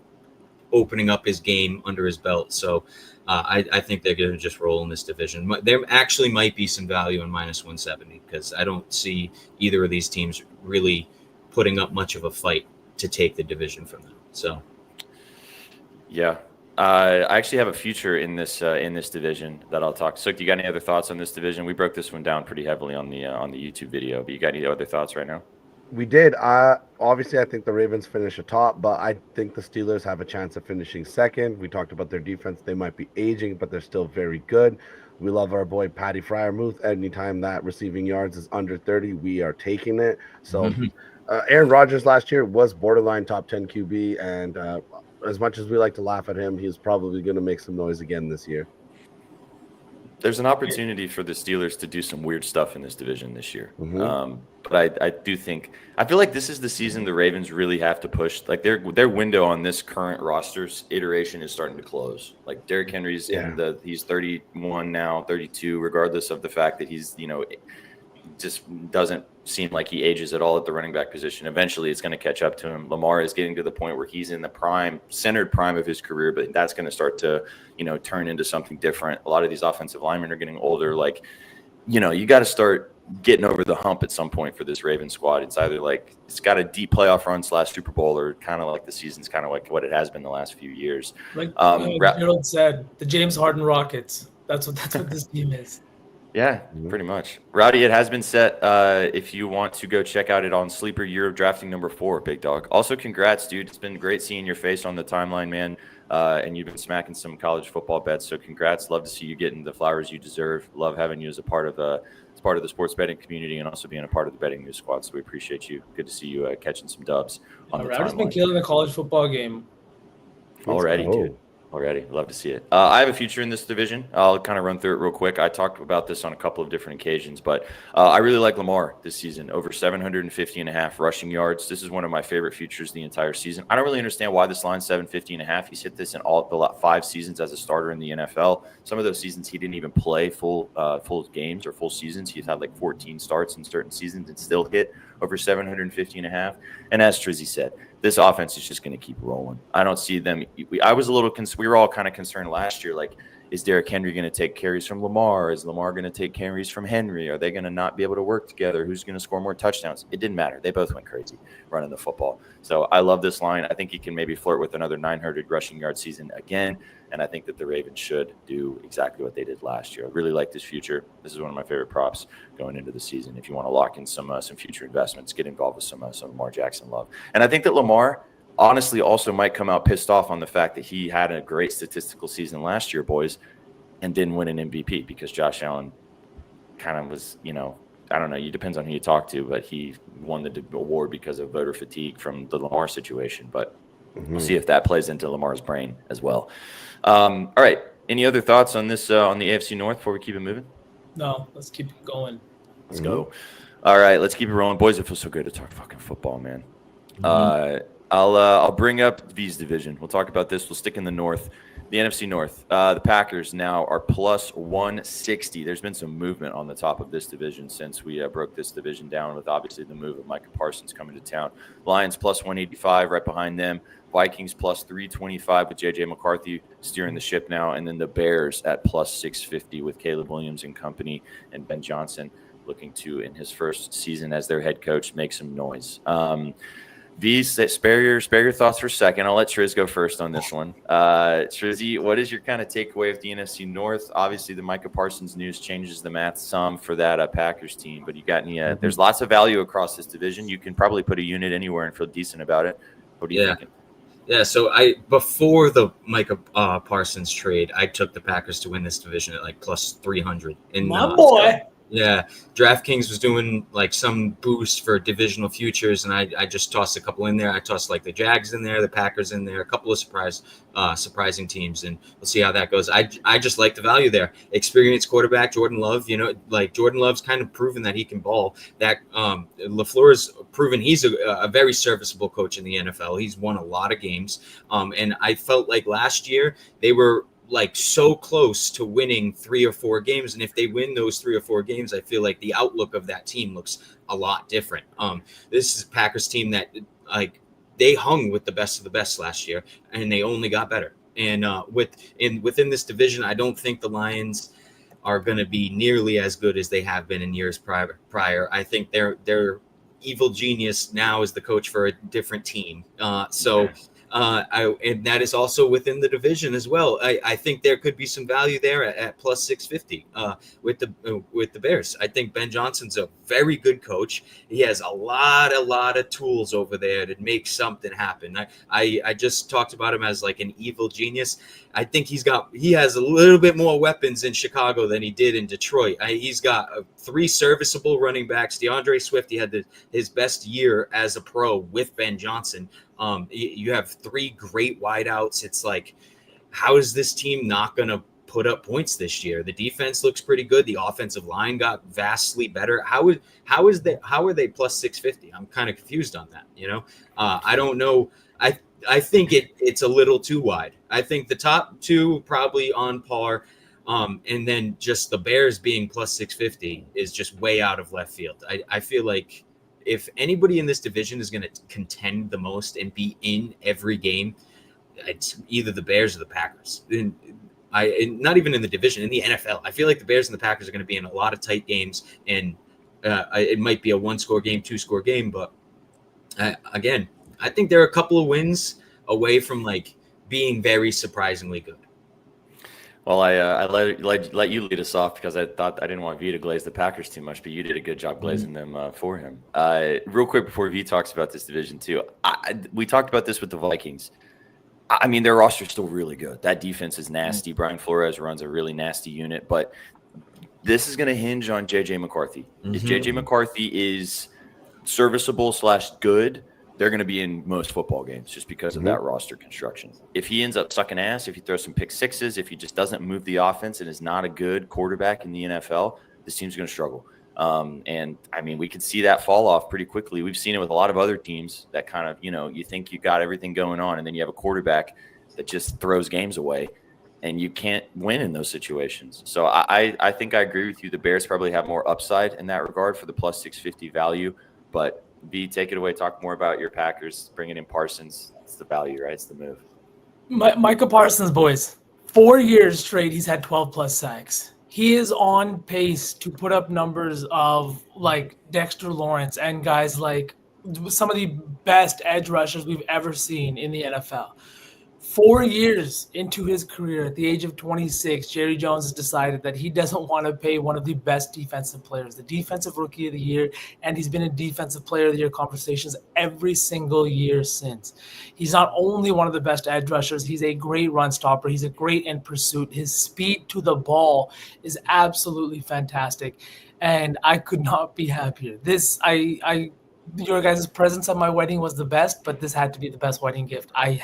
opening up his game under his belt. So I think they're going to just roll in this division. There actually might be some value in minus 170 because I don't see either of these teams really putting up much of a fight to take the division from them. So. Yeah, I actually have a future in this division that I'll talk. So, do you got any other thoughts on this division? We broke this one down pretty heavily on the YouTube video, but you got any other thoughts right now? We did. Obviously, I think the Ravens finish atop, but I think the Steelers have a chance of finishing second. We talked about their defense; they might be aging, but they're still very good. We love our boy Patty Fryermuth. Anytime that receiving yards is under 30, we are taking it. So, Aaron Rodgers last year was borderline top 10 QB, and as much as we like to laugh at him, he's probably going to make some noise again this year. There's an opportunity for the Steelers to do some weird stuff in this division this year. But I do think – I feel like this is the season the Ravens really have to push. Like their window on this current roster's iteration is starting to close. Like Derrick Henry's he's 31 now, 32, regardless of the fact that he's, just doesn't seem like he ages at all at the running back position. Eventually it's going to catch up to him. Lamar is getting to the point where he's in the centered prime of his career, but that's going to start to, turn into something different. A lot of these offensive linemen are getting older. Like, you got to start getting over the hump at some point for this Ravens squad. It's either like it's got a deep playoff run / Super Bowl, or kind of like the season's kind of like what it has been the last few years. Like Gerald said, the James Harden Rockets. That's what this team is. Yeah, pretty much. Rowdy, it has been set. If you want to go check out it on Sleeper Year of Drafting number 4, Big Dog. Also, congrats, dude. It's been great seeing your face on the timeline, man. And you've been smacking some college football bets. So congrats. Love to see you getting the flowers you deserve. Love having you as a part of the sports betting community and also being a part of the betting news squad. So we appreciate you. Good to see you catching some dubs on the Rowdy's timeline. been killing the college football game. Already, dude. Already. Love to see it. I have a future in this division. I'll kind of run through it real quick. I talked about this on a couple of different occasions, but I really like Lamar this season. Over 750.5 rushing yards. This is one of my favorite futures the entire season. I don't really understand why this line's 750.5. He's hit this in all the 5 seasons as a starter in the NFL. Some of those seasons he didn't even play full games or full seasons. He's had like 14 starts in certain seasons and still hit over 750.5. And as Trizzy said, this offense is just going to keep rolling. I don't see them. I was a little we were all kind of concerned last year, like, is Derrick Henry going to take carries from Lamar? Is Lamar going to take carries from Henry? Are they going to not be able to work together? Who's going to score more touchdowns? It didn't matter. They both went crazy running the football. So I love this line. I think he can maybe flirt with another 900 rushing yard season again. And I think that the Ravens should do exactly what they did last year. I really like this future. This is one of my favorite props going into the season. If you want to lock in some future investments, get involved with some Lamar Jackson love. And I think that Lamar honestly also might come out pissed off on the fact that he had a great statistical season last year, boys, and didn't win an MVP because Josh Allen kind of was, I don't know, it depends on who you talk to, but he won the award because of voter fatigue from the Lamar situation. But we'll see if that plays into Lamar's brain as well. All right. Any other thoughts on this, on the AFC North before we keep it moving? No, let's keep it going. Let's go. All right. Let's keep it rolling. Boys, it feels so good to talk fucking football, man. I'll bring up V's division. We'll talk about this. We'll stick in the North. The NFC North, the Packers now are plus 160. There's been some movement on the top of this division since we broke this division down with obviously the move of Micah Parsons coming to town. Lions plus 185 right behind them. Vikings plus 325 with J.J. McCarthy steering the ship now. And then the Bears at plus 650 with Caleb Williams and company and Ben Johnson looking to, in his first season as their head coach, make some noise. V, spare your thoughts for a second. I'll let Triz go first on this one. Trizzy, what is your kind of takeaway of the NFC North? Obviously, the Micah Parsons news changes the math some for that Packers team, but you got any? There's lots of value across this division. You can probably put a unit anywhere and feel decent about it. What are you thinking? Yeah, so before the Micah Parsons trade, I took the Packers to win this division at like plus 300. My boy. Yeah, DraftKings was doing like some boost for divisional futures, and I just tossed a couple in there. I tossed like the Jags in there, the Packers in there, a couple of surprising teams, and we'll see how that goes. I just like the value there. Experienced quarterback Jordan Love, like Jordan Love's kind of proven that he can ball. That LaFleur's proven he's a very serviceable coach in the NFL. He's won a lot of games, and I felt like last year they were like so close to winning 3 or 4 games. And if they win those 3 or 4 games, I feel like the outlook of that team looks a lot different. This is a Packers team that like they hung with the best of the best last year and they only got better. And within this division, I don't think the Lions are going to be nearly as good as they have been in years prior. I think they're evil genius now is the coach for a different team. And that is also within the division as well. I think there could be some value there at plus 650 with the Bears. I think Ben Johnson's a very good coach. He has a lot of tools over there to make something happen. I just talked about him as like an evil genius. I think he has a little bit more weapons in Chicago than he did in Detroit. He's got 3 serviceable running backs. DeAndre Swift, he had his best year as a pro with Ben Johnson. You have 3 great wideouts. It's like, how is this team not going to put up points this year? The defense looks pretty good. The offensive line got vastly better. How are they plus 650? I'm kind of confused on that. I don't know. I think it's a little too wide. I think the top 2 probably on par. And then just the Bears being plus 650 is just way out of left field. I feel like if anybody in this division is going to contend the most and be in every game, it's either the Bears or the Packers. And not even in the division, in the NFL. I feel like the Bears and the Packers are going to be in a lot of tight games, and it might be a 1-score game, 2-score game. But again, I think they're a couple of wins away from like being very surprisingly good. Well, I let you lead us off because I thought I didn't want V to glaze the Packers too much, but you did a good job glazing them for him. Real quick before V talks about this division too, we talked about this with the Vikings. I mean, their roster is still really good. That defense is nasty. Brian Flores runs a really nasty unit, but this is going to hinge on J.J. McCarthy. If J.J. McCarthy is serviceable / good, they're going to be in most football games just because of that roster construction. If he ends up sucking ass, if he throws some pick sixes, if he just doesn't move the offense and is not a good quarterback in the NFL, this team's going to struggle. And I mean, we could see that fall off pretty quickly. We've seen it with a lot of other teams that kind of, you think you got everything going on, and then you have a quarterback that just throws games away, and you can't win in those situations. So I think I agree with you. The Bears probably have more upside in that regard for the plus 650 value, but B, take it away. Talk more about your Packers bringing in Parsons. It's the value, right? It's the move. Micah Parsons, boys. 4 years straight, he's had 12-plus sacks. He is on pace to put up numbers of like Dexter Lawrence and guys like some of the best edge rushers we've ever seen in the NFL. 4 years into his career, at the age of 26, Jerry Jones has decided that he doesn't want to pay one of the best defensive players, the defensive rookie of the year, and he's been in defensive player of the year conversations every single year since. He's not only one of the best edge rushers, he's a great run stopper. He's a great in pursuit. His speed to the ball is absolutely fantastic, and I could not be happier. Your guys' presence at my wedding was the best, but this had to be the best wedding gift I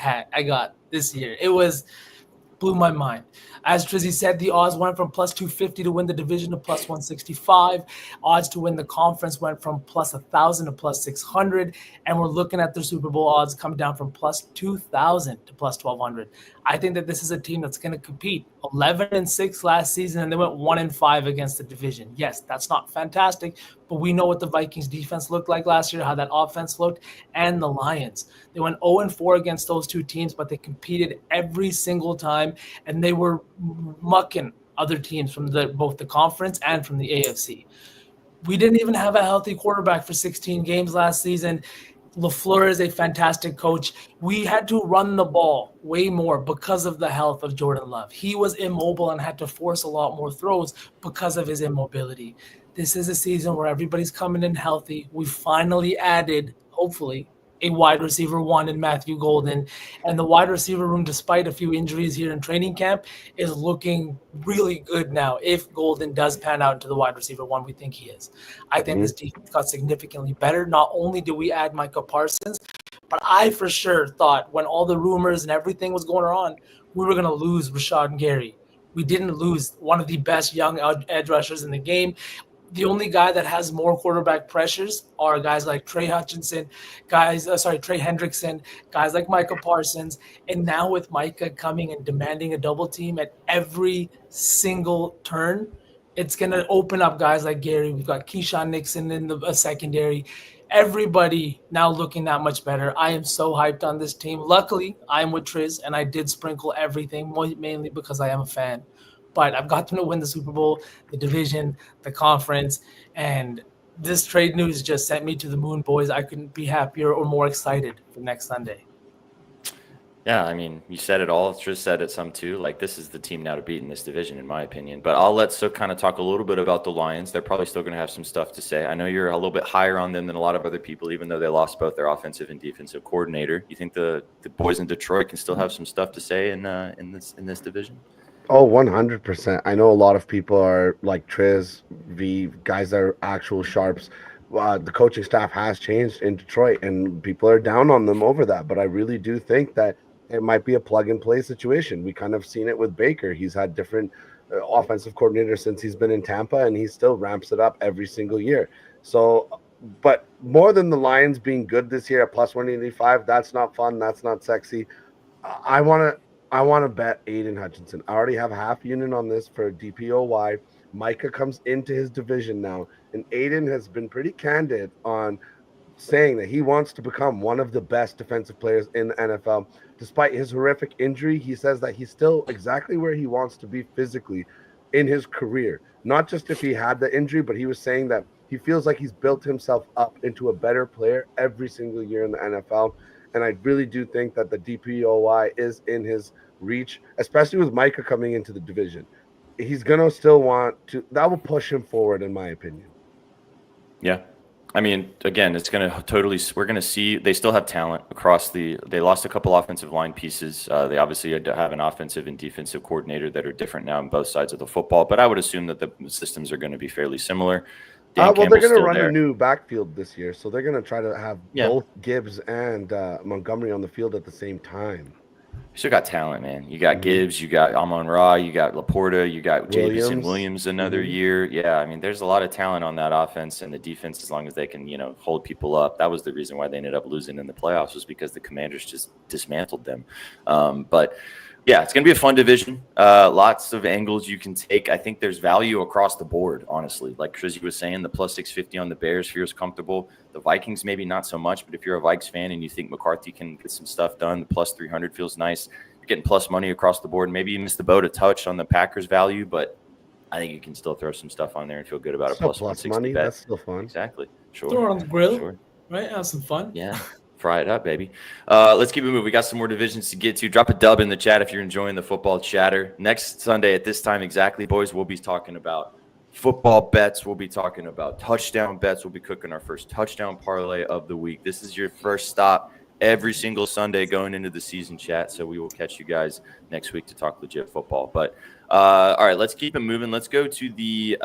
got this year. It was blew my mind. As Trizzy said, the odds went from plus 250 to win the division to plus 165. Odds to win the conference went from plus 1,000 to plus 600. And we're looking at the Super Bowl odds come down from plus 2,000 to plus 1,200. I think that this is a team that's going to compete. 11-6 last season, and they went 1-5 against the division. Yes, that's not fantastic, but we know what the Vikings defense looked like last year, how that offense looked, and the Lions. They went 0-4 against those two teams, but they competed every single time, and they were mucking other teams from both the conference and from the AFC. We didn't even have a healthy quarterback for 16 games last season. LaFleur is a fantastic coach. We had to run the ball way more because of the health of Jordan Love. He was immobile and had to force a lot more throws because of his immobility. This is a season where everybody's coming in healthy. We finally added, hopefully, a wide receiver one in Matthew Golden. And the wide receiver room, despite a few injuries here in training camp, is looking really good now. If Golden does pan out into the wide receiver one, we think he is. I think this defense got significantly better. Not only do we add Micah Parsons, but I for sure thought when all the rumors and everything was going on, we were going to lose Rashad Gary. We didn't lose one of the best young edge rushers in the game. The only guy that has more quarterback pressures are guys like Trey Hendrickson, guys like Micah Parsons. And now with Micah coming and demanding a double team at every single turn, it's going to open up guys like Gary. We've got Keyshawn Nixon in the secondary. Everybody now looking that much better. I am so hyped on this team. Luckily, I'm with Triz, and I did sprinkle everything, mainly because I am a fan. But I've got them to win the Super Bowl, the division, the conference, and this trade news just sent me to the moon, boys. I couldn't be happier or more excited for next Sunday. Yeah, I mean, you said it all. Trish said it some too. Like, this is the team now to beat in this division, in my opinion. But I'll let So kind of talk a little bit about the Lions. They're probably still going to have some stuff to say. I know you're a little bit higher on them than a lot of other people, even though they lost both their offensive and defensive coordinator. You think the boys in Detroit can still have some stuff to say in this division? Oh, 100%. I know a lot of people are like Triz, guys that are actual sharps. The coaching staff has changed in Detroit, and people are down on them over that. But I really do think that it might be a plug-and-play situation. We kind of seen it with Baker. He's had different offensive coordinators since he's been in Tampa, and he still ramps it up every single year. So, but more than the Lions being good this year at plus 185, that's not fun. That's not sexy. I want to bet Aiden Hutchinson. I already have a half unit on this for DPOY. Micah comes into his division now, and Aiden has been pretty candid on saying that he wants to become one of the best defensive players in the NFL. Despite his horrific injury, he says that he's still exactly where he wants to be physically in his career. Not just if he had the injury, but he was saying that he feels like he's built himself up into a better player every single year in the NFL. And I really do think that the DPOY is in his reach, especially with Micah coming into the division. He's going to still want to – that will push him forward, in my opinion. Yeah. I mean, again, it's going to totally – we're going to see they still have talent across the – they lost a couple offensive line pieces. They obviously have an offensive and defensive coordinator that are different now on both sides of the football. But I would assume that the systems are going to be fairly similar. Well, they're going to run a new backfield this year, so they're going to try to have both Gibbs and Montgomery on the field at the same time. You still got talent, man. You got Gibbs, you got Amon-Ra, you got Laporta, you got Jamison Williams another year. Yeah, I mean, there's a lot of talent on that offense and the defense as long as they can, hold people up. That was the reason why they ended up losing in the playoffs was because the Commanders just dismantled them. But yeah, it's going to be a fun division. Lots of angles you can take. I think there's value across the board, honestly. Like Chris was saying, the plus 650 on the Bears feels comfortable. The Vikings, maybe not so much, but if you're a Vikes fan and you think McCarthy can get some stuff done, the plus 300 feels nice. You're getting plus money across the board. Maybe you missed the boat a touch on the Packers value, but I think you can still throw some stuff on there and feel good about still a plus 160 money. bet. That's still fun. Exactly. Sure. Throw it on the grill, Sure. right? Have some fun. Yeah. Fry it up, baby. Let's keep it moving. We got some more divisions to get to. Drop a dub in the chat if you're enjoying the football chatter. Next Sunday at this time exactly, boys, we'll be talking about football bets. We'll be talking about touchdown bets. We'll be cooking our first touchdown parlay of the week. This is your first stop every single Sunday going into the season, chat. So we will catch you guys next week to talk legit football. But all right, let's keep it moving. Let's go to the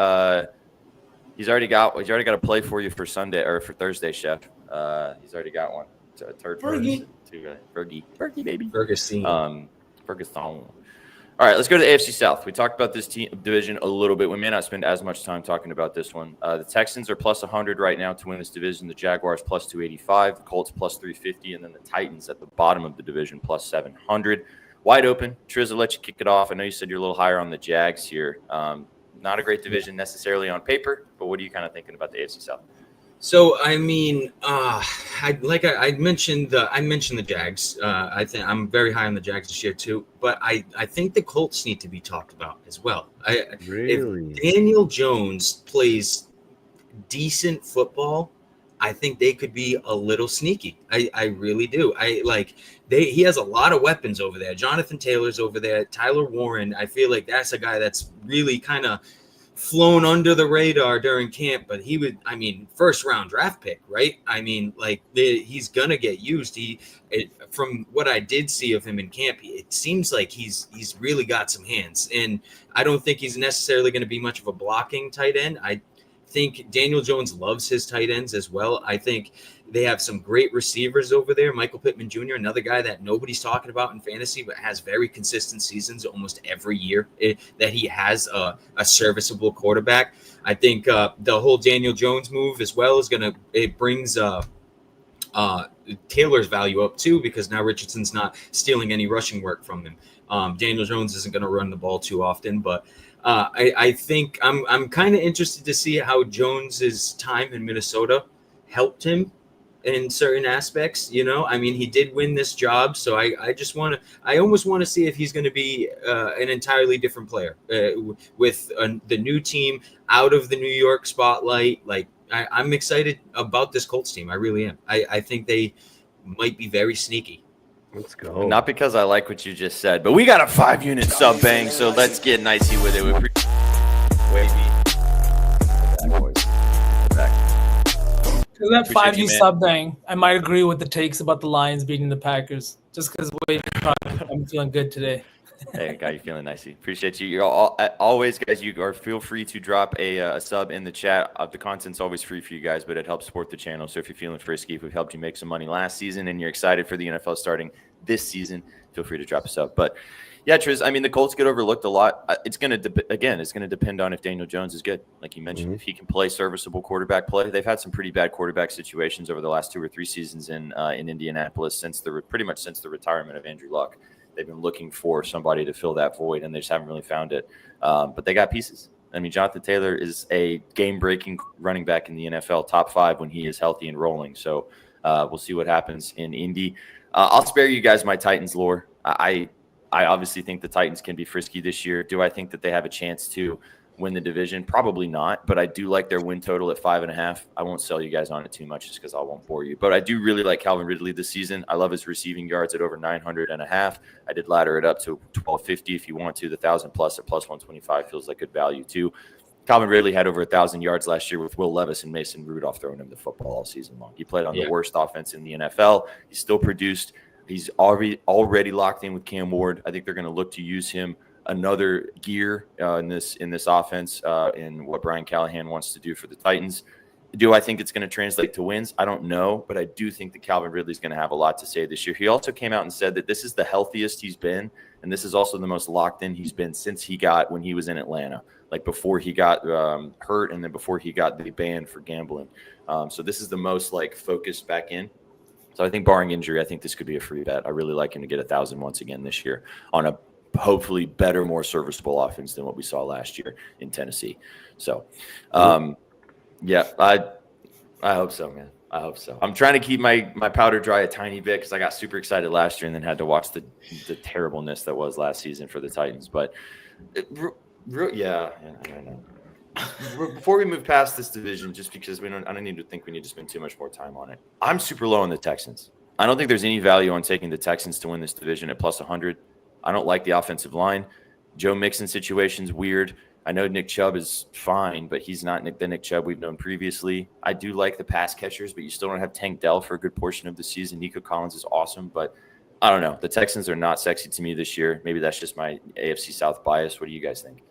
he's already got a play for you for Sunday or for Thursday, Chef. He's already got one. Third Fergie. Fergie, baby. Ferguson. Ferguson. All right, let's go to the AFC South. We talked about this division a little bit. We may not spend as much time talking about this one. The Texans are plus 100 right now to win this division. The Jaguars plus 285. The Colts plus 350. And then the Titans at the bottom of the division plus 700. Wide open. Triz, I'll let you kick it off. I know you said you're a little higher on the Jags here. Not a great division necessarily on paper, but what are you kind of thinking about the AFC South? So I mean, I mentioned the Jags. I think I'm very high on the Jags this year too. But I think the Colts need to be talked about as well. Really? If Daniel Jones plays decent football, I think they could be a little sneaky. I really do. He has a lot of weapons over there. Jonathan Taylor's over there. Tyler Warren. I feel like that's a guy that's really kind of flown under the radar during camp, but first round draft pick, right? He's gonna get used. From what I did see of him in camp, it seems like he's really got some hands, and I don't think he's necessarily going to be much of a blocking tight end. I think Daniel Jones loves his tight ends as well. I think they have some great receivers over there. Michael Pittman Jr., another guy that nobody's talking about in fantasy, but has very consistent seasons almost every year that he has a serviceable quarterback. I think the whole Daniel Jones move as well it brings Taylor's value up too, because now Richardson's not stealing any rushing work from him. Daniel Jones isn't going to run the ball too often, but I think I'm kind of interested to see how Jones's time in Minnesota helped him in certain aspects. He did win this job, so I almost want to see if he's going to be an entirely different player with the new team out of the New York spotlight. I'm excited about this Colts team. I really am. I think they might be very sneaky. Let's go. Not because I like what you just said, but we got a 5-unit sub bang, so let's get nicey with it. Because that 5U sub bang, I might agree with the takes about the Lions beating the Packers. Just because I'm feeling good today. Hey, got you feeling nicey. Appreciate you. You're always, guys. Feel free to drop a sub in the chat. The content's always free for you guys, but it helps support the channel. So if you're feeling frisky, if we've helped you make some money last season and you're excited for the NFL starting this season, feel free to drop a sub. But yeah, Triz, the Colts get overlooked a lot. It's going to depend on if Daniel Jones is good. Like you mentioned, if he can play serviceable quarterback play. They've had some pretty bad quarterback situations over the last 2 or 3 seasons in Indianapolis pretty much since the retirement of Andrew Luck. They've been looking for somebody to fill that void, and they just haven't really found it. But they got pieces. Jonathan Taylor is a game-breaking running back in the NFL, top 5 when he is healthy and rolling. So we'll see what happens in Indy. I'll spare you guys my Titans lore. I obviously think the Titans can be frisky this year. Do I think that they have a chance to win the division? Probably not, but I do like their win total at 5.5. I won't sell you guys on it too much just because I won't bore you. But I do really like Calvin Ridley this season. I love his receiving yards at over 900.5. I did ladder it up to 1,250 if you want to. The 1,000 plus at plus 125 feels like good value too. Calvin Ridley had over 1,000 yards last year with Will Levis and Mason Rudolph throwing him the football all season long. He played on the worst offense in the NFL. He still produced. He's already locked in with Cam Ward. I think they're going to look to use him another gear in this offense in what Brian Callahan wants to do for the Titans. Do I think it's going to translate to wins? I don't know, but I do think that Calvin Ridley is going to have a lot to say this year. He also came out and said that this is the healthiest he's been, and this is also the most locked in he's been since when he was in Atlanta, like before he got hurt and then before he got the ban for gambling. So this is the most focused back in. So I think barring injury, I think this could be a free bet. I really like him to get 1,000 once again this year on a hopefully better, more serviceable offense than what we saw last year in Tennessee. So, yeah, I hope so, man. I hope so. I'm trying to keep my powder dry a tiny bit because I got super excited last year and then had to watch the terribleness that was last season for the Titans. But yeah, I don't know. Before we move past this division, just because I don't need to think we need to spend too much more time on it. I'm super low on the Texans. I don't think there's any value on taking the Texans to win this division at plus 100. I don't like the offensive line. Joe Mixon situation's weird. I know Nick Chubb is fine, but he's not the Nick Chubb we've known previously. I do like the pass catchers, but you still don't have Tank Dell for a good portion of the season. Nico Collins is awesome, but I don't know. The Texans are not sexy to me this year. Maybe that's just my AFC South bias. What do you guys think?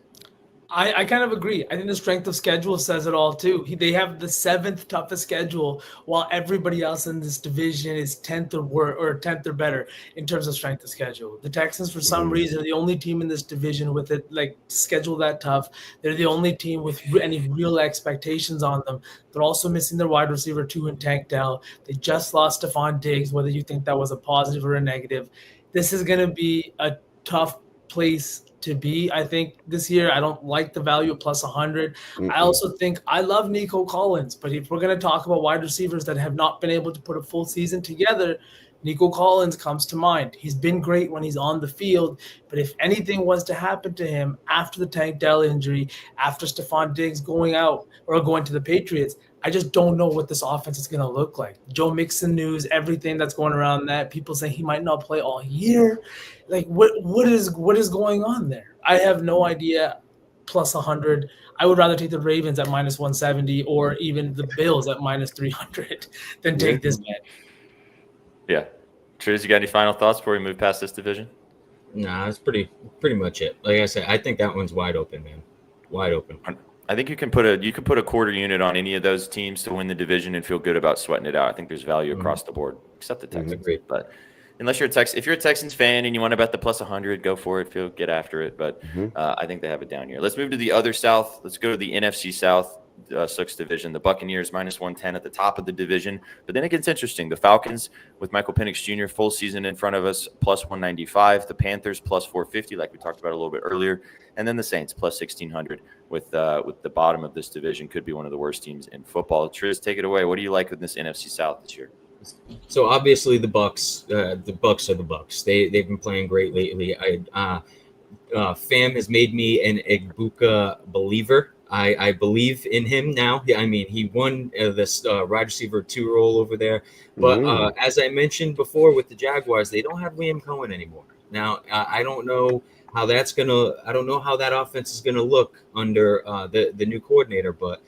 I kind of agree. I think the strength of schedule says it all too. They have the 7th toughest schedule, while everybody else in this division is 10th or 10th or better in terms of strength of schedule. The Texans, for some reason, are the only team in this division with it like schedule that tough. They're the only team with any real expectations on them. They're also missing their wide receiver 2 in Tank Dell. They just lost Stephon Diggs, whether you think that was a positive or a negative. This is going to be a tough place to be. I think this year I don't like the value of plus 100. I also think I love Nico Collins, but if we're going to talk about wide receivers that have not been able to put a full season together, Nico Collins comes to mind. He's been great when he's on the field, but if anything was to happen to him after the Tank Dell injury, after Stephon Diggs going out or going to the Patriots, I just don't know what this offense is going to look like. Joe Mixon news, everything that's going around that, people saying he might not play all year. Like what is going on there? I have no idea. Plus 100. I would rather take the Ravens at minus 170 or even the Bills at minus 300 than take this bet. Yeah. Triz, you got any final thoughts before we move past this division? Nah, that's pretty much it. Like I said, I think that one's wide open, man. Wide open. I think you can put a quarter unit on any of those teams to win the division and feel good about sweating it out. I think there's value across the board, except the Texans. Agreed. But unless you're if you're a Texans fan and you want to bet the plus 100, go for it. Get after it. But I think they have it down here. Let's move to the other South. Let's go to the NFC South. Sixth division, the Buccaneers minus 110 at the top of the division. But then it gets interesting. The Falcons with Michael Penix Jr. full season in front of us plus 195. The Panthers plus 450, like we talked about a little bit earlier, and then the Saints plus 1600 with the bottom of this division. Could be one of the worst teams in football. Triz, take it away. What do you like with this NFC South this year? So obviously the Bucks are the Bucks. They've been playing great lately. Fam has made me an Egbuka believer. I believe in him now. I mean, he won this wide receiver 2 role over there. But as I mentioned before with the Jaguars, they don't have Liam Cohen anymore. Now, I don't know how that offense is gonna look under the new coordinator. But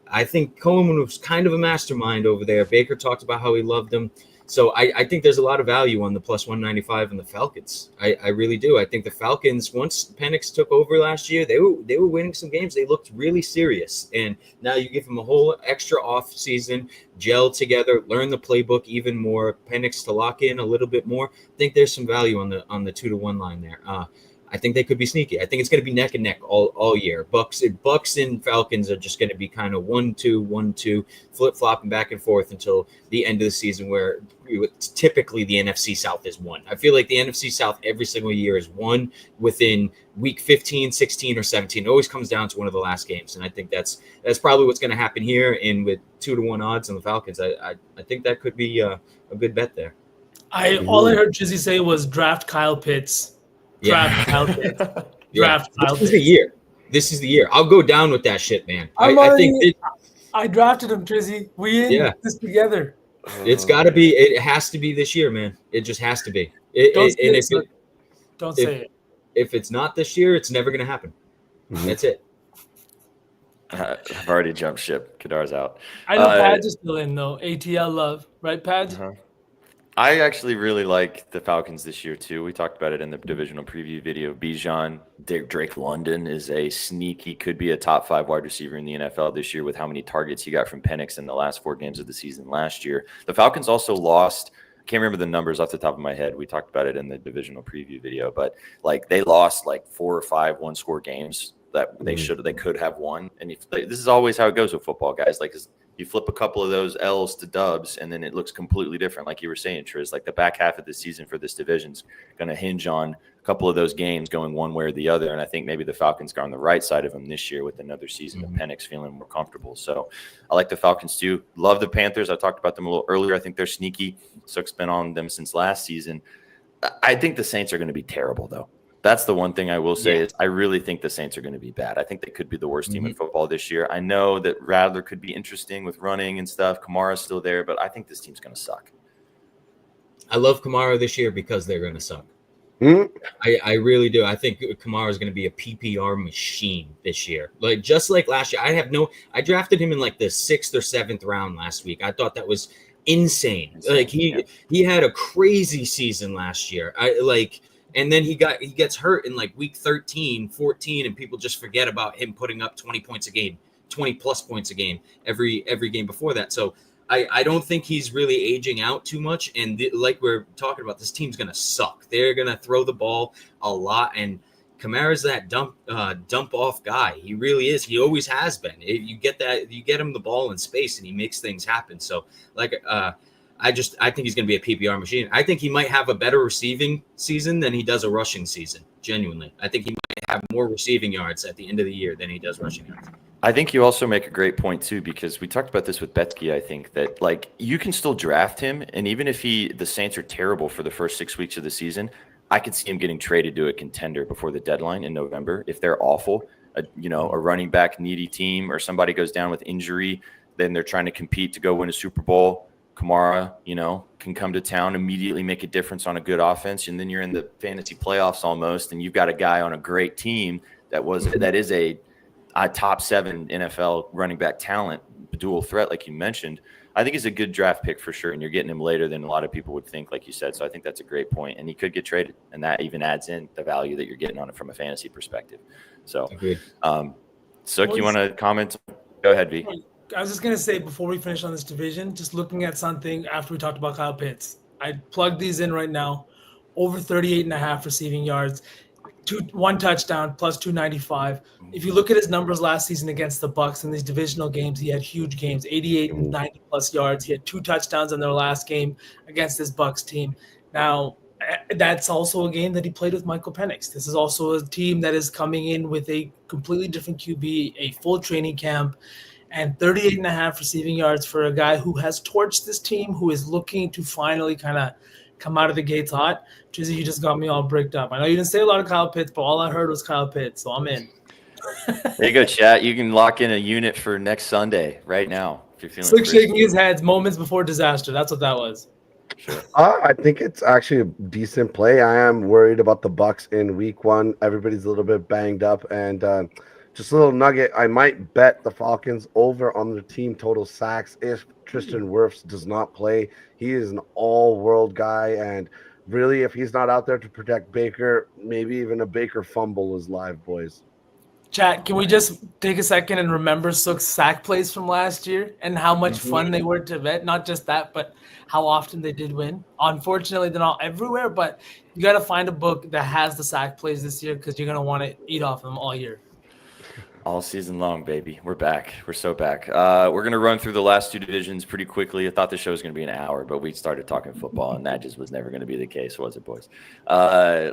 I think Cohen was kind of a mastermind over there. Baker talked about how he loved him. So I think there's a lot of value on the plus 195 and the Falcons. I really do. I think the Falcons, once Penix took over last year, they were winning some games. They looked really serious. And now you give them a whole extra off season, gel together, learn the playbook even more, Penix to lock in a little bit more. I think there's some value on the 2-to-1 line there. I think they could be sneaky. I think it's going to be neck and neck all year. Bucks and Falcons are just going to be kind of 1-2, 1-2, flip-flopping back and forth until the end of the season, where typically the NFC South is won. I feel like the NFC South every single year is won within week 15, 16, or 17. It always comes down to one of the last games, and I think that's probably what's going to happen here. And with 2-to-1 odds on the Falcons, I think that could be a good bet there. All I heard Jizzy say was draft Kyle Pitts. Draft Kyle Pitts. Draft Kyle Pitts. This is the year. I'll go down with that shit, man. I drafted him, Trizzy. We in this together. It's got to be. It has to be this year, man. It just has to be. Don't say it. If it's not this year, it's never going to happen. That's it. I've already jumped ship. Kadar's out. I know Pads is still in, though. ATL love. Right, Pads? I actually really like the Falcons this year, too. We talked about it in the divisional preview video. Bijan, Drake London is a sneaky, could be a top 5 wide receiver in the NFL this year with how many targets he got from Penix in the last 4 games of the season last year. The Falcons also lost – I can't remember the numbers off the top of my head. We talked about it in the divisional preview video. But, they lost, 4 or 5 one-score games that they could have won. And this is always how it goes with football, guys. You flip a couple of those L's to dubs, and then it looks completely different. Like you were saying, Triz, the back half of the season for this division is going to hinge on a couple of those games going one way or the other. And I think maybe the Falcons are on the right side of them this year with another season of Penix feeling more comfortable. So I like the Falcons too. Love the Panthers. I talked about them a little earlier. I think they're sneaky. Sook's been on them since last season. I think the Saints are going to be terrible, though. That's the one thing I will say is I really think the Saints are going to be bad. I think they could be the worst team in football this year. I know that Rattler could be interesting with running and stuff. Kamara's still there, but I think this team's going to suck. I love Kamara this year because they're going to suck. I really do. I think Kamara is going to be a PPR machine this year. Just like last year. I drafted him in the 6th or 7th round last week. I thought that was insane. He had a crazy season last year. And then he gets hurt in like week 13, 14, and people just forget about him putting up 20 points a game, 20 plus points a game every game before that. So I don't think he's really aging out too much. And like we're talking about, this team's going to suck. They're going to throw the ball a lot. And Kamara's that dump off guy. He really is. He always has been. You get him the ball in space and he makes things happen. So I think he's going to be a PPR machine. I think he might have a better receiving season than he does a rushing season. Genuinely, I think he might have more receiving yards at the end of the year than he does rushing yards. I think you also make a great point too, because we talked about this with Betsky. I think that like you can still draft him, and even if the Saints are terrible for the first 6 weeks of the season, I could see him getting traded to a contender before the deadline in November. If they're awful, a running back needy team, or somebody goes down with injury, then they're trying to compete to go win a Super Bowl. Kamara, can come to town, immediately make a difference on a good offense, and then you're in the fantasy playoffs almost, and you've got a guy on a great team that is a top 7 NFL running back talent, dual threat, like you mentioned. I think he's a good draft pick for sure, and you're getting him later than a lot of people would think, like you said. So I think that's a great point, and he could get traded, and that even adds in the value that you're getting on it from a fantasy perspective. So, Sook, you want to comment? Go ahead, V. I was just going to say, before we finish on this division, just looking at something after we talked about Kyle Pitts, I plugged these in right now. Over 38.5 receiving yards, 1 touchdown, plus 295. If you look at his numbers last season against the Bucks in these divisional games, he had huge games, 88 and 90 plus yards. He had 2 touchdowns in their last game against this Bucks team. Now, that's also a game that he played with Michael Penix. This is also a team that is coming in with a completely different QB, a full training camp, and 38.5 receiving yards for a guy who has torched this team, who is looking to finally kind of come out of the gates hot. Trizzy, you just got me all bricked up. I know you didn't say a lot of Kyle Pitts, but all I heard was Kyle Pitts, so I'm in. There you go, chat. You can lock in a unit for next Sunday right now if you're feeling Slick shaking his head moments before disaster. That's what that was. Sure. I think it's actually a decent play. I am worried about the Bucks in week 1. Everybody's a little bit banged up, and just a little nugget. I might bet the Falcons over on their team total sacks if Tristan Wirfs does not play. He is an all-world guy, and really, if he's not out there to protect Baker, maybe even a Baker fumble is live, boys. Chat, can we just take a second and remember Sook's sack plays from last year and how much fun they were to bet? Not just that, but how often they did win. Unfortunately, they're not everywhere, but you got to find a book that has the sack plays this year because you're going to want to eat off them all year. All season long, baby. We're back. We're so back. We're going to run through the last 2 divisions pretty quickly. I thought the show was going to be an hour, but we started talking football, and that just was never going to be the case, was it, boys?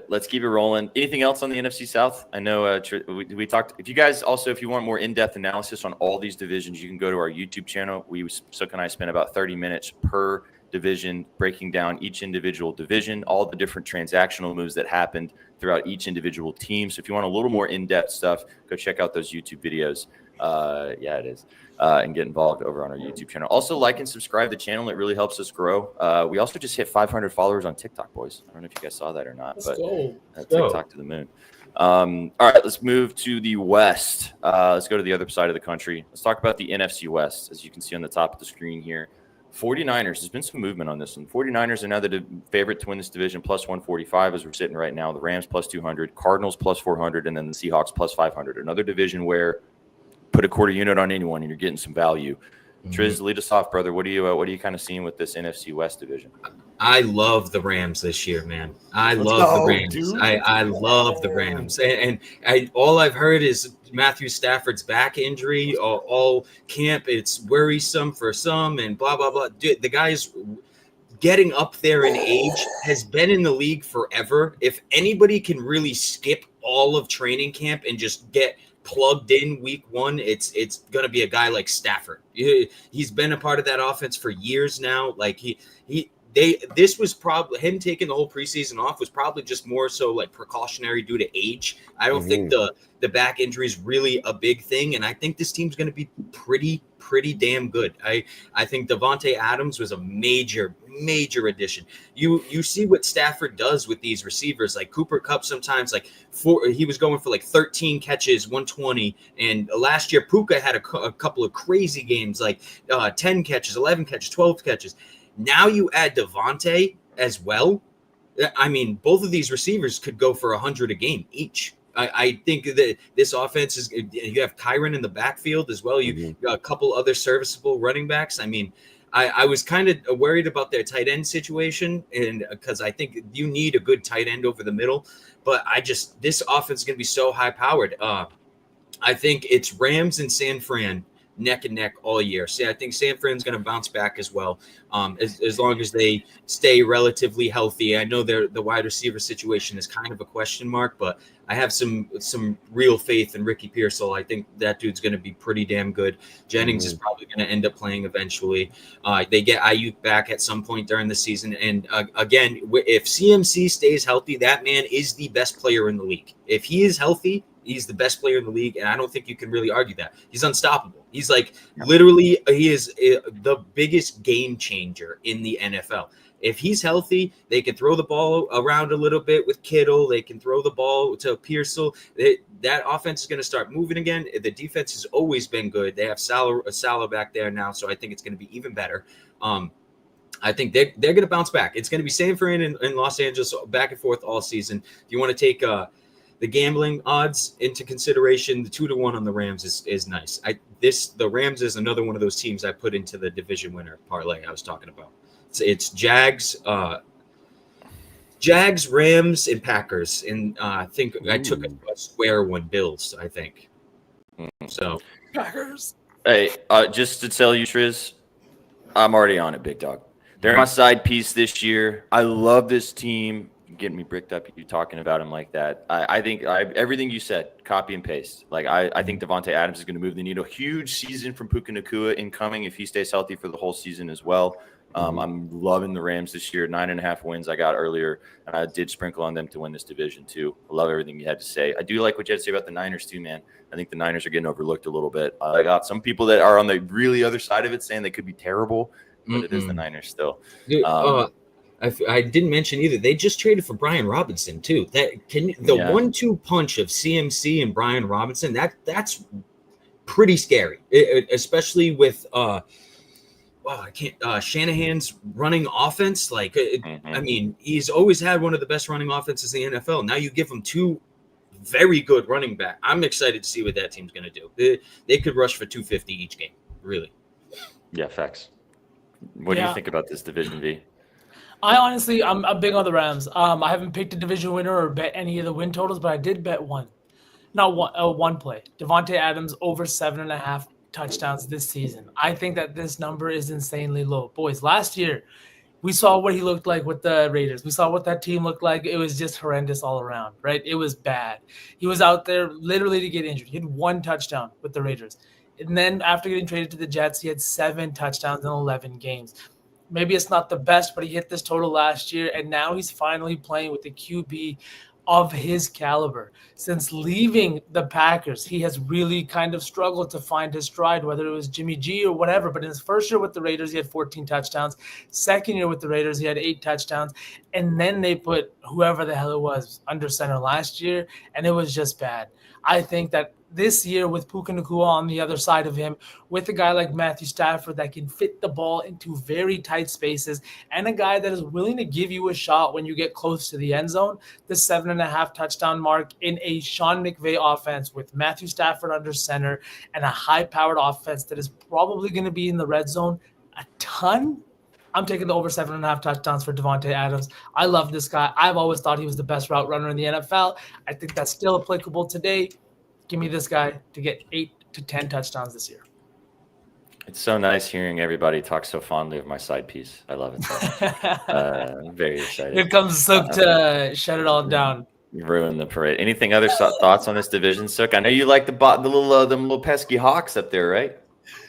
Let's keep it rolling. Anything else on the NFC South? I know we talked. If you want more in-depth analysis on all these divisions, you can go to our YouTube channel. Sook and I spent about 30 minutes per division breaking down each individual division, all the different transactional moves that happened throughout each individual team. So if you want a little more in-depth stuff, go check out those YouTube videos. It is. And get involved over on our YouTube channel. Also, like and subscribe to the channel. It really helps us grow. We also just hit 500 followers on TikTok, boys. I don't know if you guys saw that or not. Let's go. TikTok to the moon. All right, let's move to the West. Let's go to the other side of the country. Let's talk about the NFC West. As you can see on the top of the screen here, 49ers, there's been some movement on this one. 49ers are now the favorite to win this division, plus 145 as we're sitting right now. The Rams plus 200, Cardinals plus 400, and then the Seahawks plus 500. Another division where put a quarter unit on anyone and you're getting some value. Triz, lead us off, brother. What are you kind of seeing with this NFC West division? I love the Rams this year, man. I love the Rams. I love the Rams. And all I've heard is Matthew Stafford's back injury, all camp. It's worrisome for some and blah, blah, blah. Dude, the guy's getting up there in age, has been in the league forever. If anybody can really skip all of training camp and just get plugged in week 1, it's going to be a guy like Stafford. He's been a part of that offense for years now. Like this was probably him taking the whole preseason off was probably just more so like precautionary due to age. I don't think the back injury is really a big thing. And I think this team's going to be pretty damn good. I think Devontae Adams was a major addition. You see what Stafford does with these receivers, like Cooper Kupp sometimes he was going for like 13 catches, 120. And last year Puka had a couple of crazy games, like 10 catches, 11 catches, 12 catches. Now you add Devontae as well. I mean, both of these receivers could go for 100 a game each. I think that this offense is. You have Kyron in the backfield as well. You got a couple other serviceable running backs. I mean, I was kind of worried about their tight end situation, and because I think you need a good tight end over the middle. But this offense is going to be so high powered. I think it's Rams and San Fran neck and neck all year. See, I think San Fran's going to bounce back as well, as long as they stay relatively healthy. I know the wide receiver situation is kind of a question mark, but I have some real faith in Ricky Pearsall. I think that dude's going to be pretty damn good. Jennings is probably going to end up playing eventually. They get Ayuk back at some point during the season. And again, if CMC stays healthy, that man is the best player in the league. If he is healthy, he's the best player in the league, and I don't think you can really argue that. He's unstoppable. He's like literally, he is the biggest game changer in the NFL. If he's healthy, they can throw the ball around a little bit with Kittle. They can throw the ball to Pearsall. That offense is going to start moving again. The defense has always been good. They have Salah back there now, so I think it's going to be even better. I think they're going to bounce back. It's going to be San Fran and Los Angeles back and forth all season. If you want to take the gambling odds into consideration, the 2-1 on the Rams is nice. The Rams is another one of those teams I put into the division winner parlay I was talking about. It's Jags, Rams, and Packers, and I think I took a square one, Bills. I think so. Packers. Hey, just to tell you, Triz, I'm already on it, big dog. They're my side piece this year. I love this team. Getting me bricked up, you talking about him like that. I think everything you said, copy and paste. Like I think Devontae Adams is going to move the needle. Huge season from Puka Nacua incoming if he stays healthy for the whole season as well. I'm loving the Rams this year. 9.5 wins I got earlier, and I did sprinkle on them to win this division too. I love everything you had to say. I do like what you had to say about the Niners too, man. I think the Niners are getting overlooked a little bit. I got some people that are on the really other side of it saying they could be terrible, but it is the Niners still. Dude, I didn't mention either. They just traded for Brian Robinson too. The 1-2 punch of CMC and Brian Robinson, that's pretty scary, especially with Shanahan's running offense. Like, I mean, he's always had one of the best running offenses in the NFL. Now you give him two very good running back. I'm excited to see what that team's going to do. They could rush for 250 each game, really. Yeah, facts. What do you think about this division, V? I'm big on the Rams. I haven't picked a division winner or bet any of the win totals, but I did bet one play. Devontae Adams over 7.5 touchdowns this season. I think that this number is insanely low. Boys, last year, we saw what he looked like with the Raiders. We saw what that team looked like. It was just horrendous all around, right? It was bad. He was out there literally to get injured. He had 1 touchdown with the Raiders. And then after getting traded to the Jets, he had 7 touchdowns in 11 games. Maybe it's not the best, but he hit this total last year, and now he's finally playing with the QB of his caliber. Since leaving the Packers, he has really kind of struggled to find his stride, whether it was Jimmy G or whatever. But in his first year with the Raiders, he had 14 touchdowns. Second year with the Raiders, he had 8 touchdowns. And then they put whoever the hell it was under center last year, and it was just bad. I think that this year with Puka Nacua on the other side of him, with a guy like Matthew Stafford that can fit the ball into very tight spaces, and a guy that is willing to give you a shot when you get close to the end zone, the 7.5 touchdown mark in a Sean McVay offense with Matthew Stafford under center and a high-powered offense that is probably going to be in the red zone a ton. I'm taking the over 7.5 touchdowns for Devontae Adams. I love this guy. I've always thought he was the best route runner in the NFL. I think that's still applicable today. Give me this guy to get 8 to 10 touchdowns this year. It's so nice hearing everybody talk so fondly of my side piece. I love it. I'm very excited. Here comes Sook to shut it all down. You ruined the parade. Anything other thoughts on this division, Sook? I know you like them little pesky Hawks up there, right?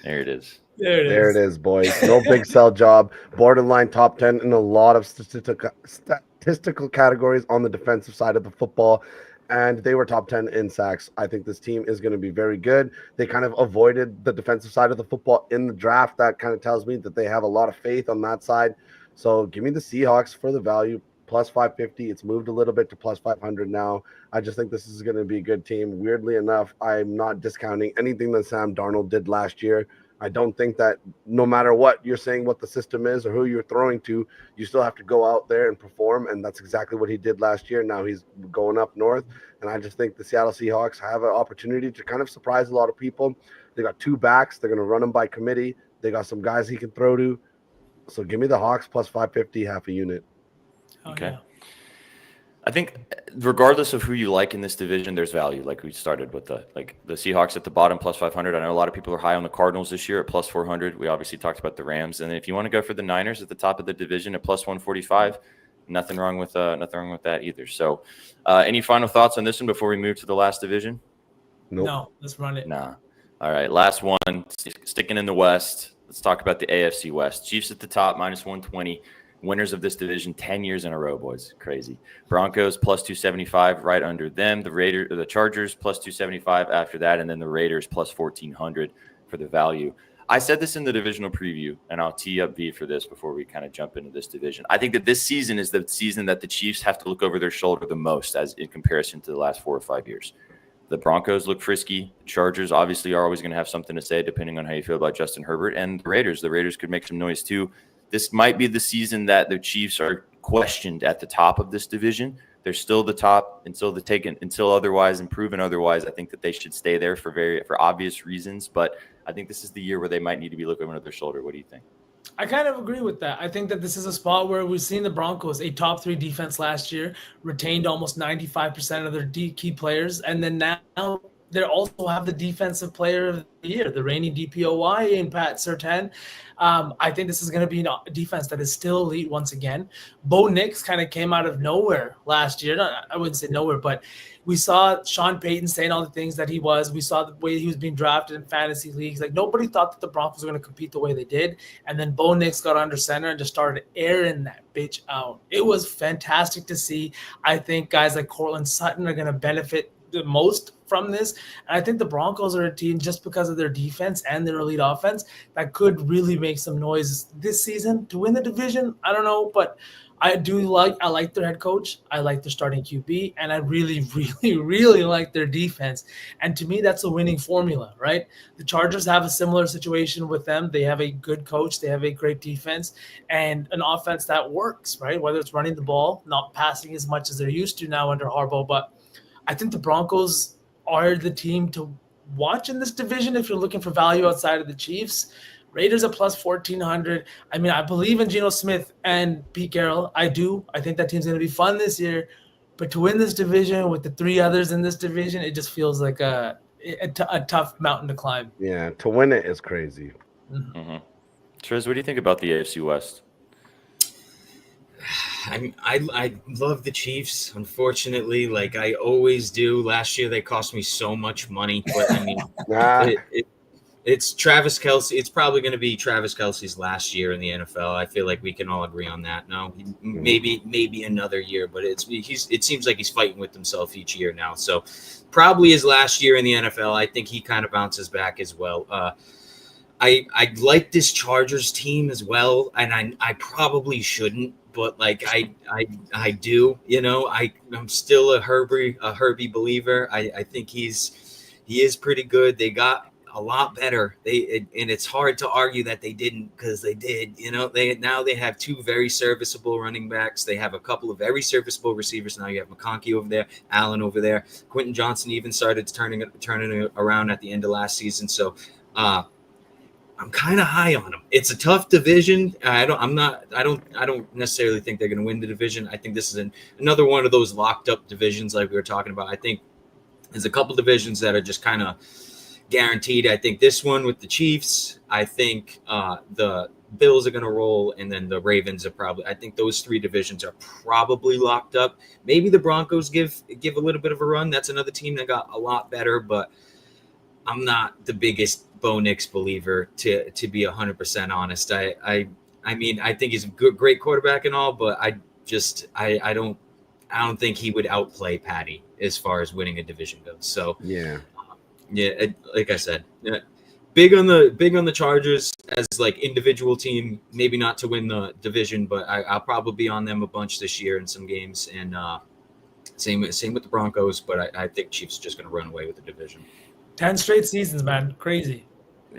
There it is. There it is, boys. No big sell job. Borderline top 10 in a lot of statistical categories on the defensive side of the football. And they were top 10 in sacks. I think this team is going to be very good. They kind of avoided the defensive side of the football in the draft. That kind of tells me that they have a lot of faith on that side. So give me the Seahawks for the value, plus 550. It's moved a little bit to plus 500 now. I just think this is going to be a good team. Weirdly enough, I'm not discounting anything that Sam Darnold did last year. I don't think that no matter what you're saying, what the system is or who you're throwing to, you still have to go out there and perform. And that's exactly what he did last year. Now he's going up north. And I just think the Seattle Seahawks have an opportunity to kind of surprise a lot of people. They got 2 backs. They're going to run them by committee. They got some guys he can throw to. So give me the Hawks plus 550, half a unit. Okay. Yeah. I think regardless of who you like in this division, there's value. Like we started with the Seahawks at the bottom plus 500. I know a lot of people are high on the Cardinals this year at plus 400. We obviously talked about the Rams, and if you want to go for the Niners at the top of the division at plus 145, nothing wrong with that either. So, any final thoughts on this one before we move to the last division? Nope. No, let's run it. Nah. All right, last one. Sticking in the West. Let's talk about the AFC West. Chiefs at the top, minus 120. Winners of this division 10 years in a row, boys. Crazy. Broncos plus 275 right under them. The Chargers plus 275 after that, and then the Raiders plus 1,400 for the value. I said this in the divisional preview, and I'll tee up V for this before we kind of jump into this division. I think that this season is the season that the Chiefs have to look over their shoulder the most as in comparison to the last 4 or 5 years. The Broncos look frisky. The Chargers obviously are always going to have something to say depending on how you feel about Justin Herbert. And the Raiders could make some noise too. This might be the season that the Chiefs are questioned at the top of this division. They're still the top until otherwise and proven otherwise. I think that they should stay there for obvious reasons. But I think this is the year where they might need to be looking over their shoulder. What do you think? I kind of agree with that. I think that this is a spot where we've seen the Broncos, a top 3 defense last year, retained almost 95% of their key players. And then now they also have the defensive player of the year, the reigning DPOY in Pat Surtain. I think this is going to be a defense that is still elite once again. Bo Nix kind of came out of nowhere last year. I wouldn't say nowhere, but we saw Sean Payton saying all the things that he was. We saw the way he was being drafted in fantasy leagues. Like, nobody thought that the Broncos were going to compete the way they did. And then Bo Nix got under center and just started airing that bitch out. It was fantastic to see. I think guys like Cortland Sutton are going to benefit the most from this. And I think the Broncos are a team, just because of their defense and their elite offense, that could really make some noise this season to win the division. I don't know, but I like their head coach. I like their starting QB, and I really, really, really like their defense. And to me, that's a winning formula, right? The Chargers have a similar situation with them. They have a good coach. They have a great defense and an offense that works, right? Whether it's running the ball, not passing as much as they're used to now under Harbaugh. But I think the Broncos are the team to watch in this division if you're looking for value outside of the Chiefs. Raiders at plus 1,400. I mean, I believe in Geno Smith and Pete Carroll. I do. I think that team's going to be fun this year. But to win this division with the 3 others in this division, it just feels like a tough mountain to climb. Yeah, to win it is crazy. Mm-hmm. Trez, what do you think about the AFC West? I love the Chiefs, unfortunately, like I always do. Last year they cost me so much money, but I mean, it's Travis Kelce. It's probably going to be Travis Kelce's last year in the NFL. I feel like we can all agree on that. No, maybe another year, but it seems like he's fighting with himself each year now. So probably his last year in the NFL. I think he kind of bounces back as well. I like this Chargers team as well, and I probably shouldn't, but like I do, you know, I'm still a Herbie believer. I think he is pretty good. They got a lot better. And it's hard to argue that they didn't, because they did. You know, they have 2 very serviceable running backs. They have a couple of very serviceable receivers. Now you have McConkey over there, Allen over there. Quentin Johnson even started turning it around at the end of last season. So I'm kind of high on them. It's a tough division. I don't necessarily think they're going to win the division. I think this is another one of those locked up divisions like we were talking about. I think there's a couple divisions that are just kind of guaranteed. I think this one with the Chiefs, I think the Bills are going to roll, and then the Ravens are probably, I think those 3 divisions are probably locked up. Maybe the Broncos give a little bit of a run. That's another team that got a lot better, but I'm not the biggest Bo Nix believer to be 100% honest. I mean, I think he's a great quarterback and all, but I don't think he would outplay Patty as far as winning a division goes. So yeah, like I said, big on the Chargers as like individual team, maybe not to win the division, but I'll probably be on them a bunch this year in some games. And same with the Broncos, but I think Chiefs are just going to run away with the division. 10 straight seasons, man. Crazy.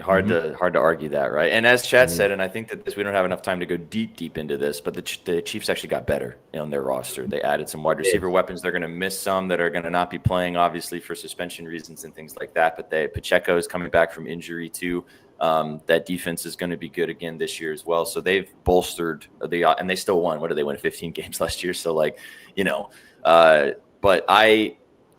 Hard to argue that, right? And as Chad said, and I think that we don't have enough time to go deep into this, but the Chiefs actually got better on their roster. They added some wide receiver weapons. They're going to miss some that are going to not be playing, obviously, for suspension reasons and things like that. But Pacheco is coming back from injury too. That defense is going to be good again this year as well. So they've bolstered and they still won. What did they win? 15 games last year. So but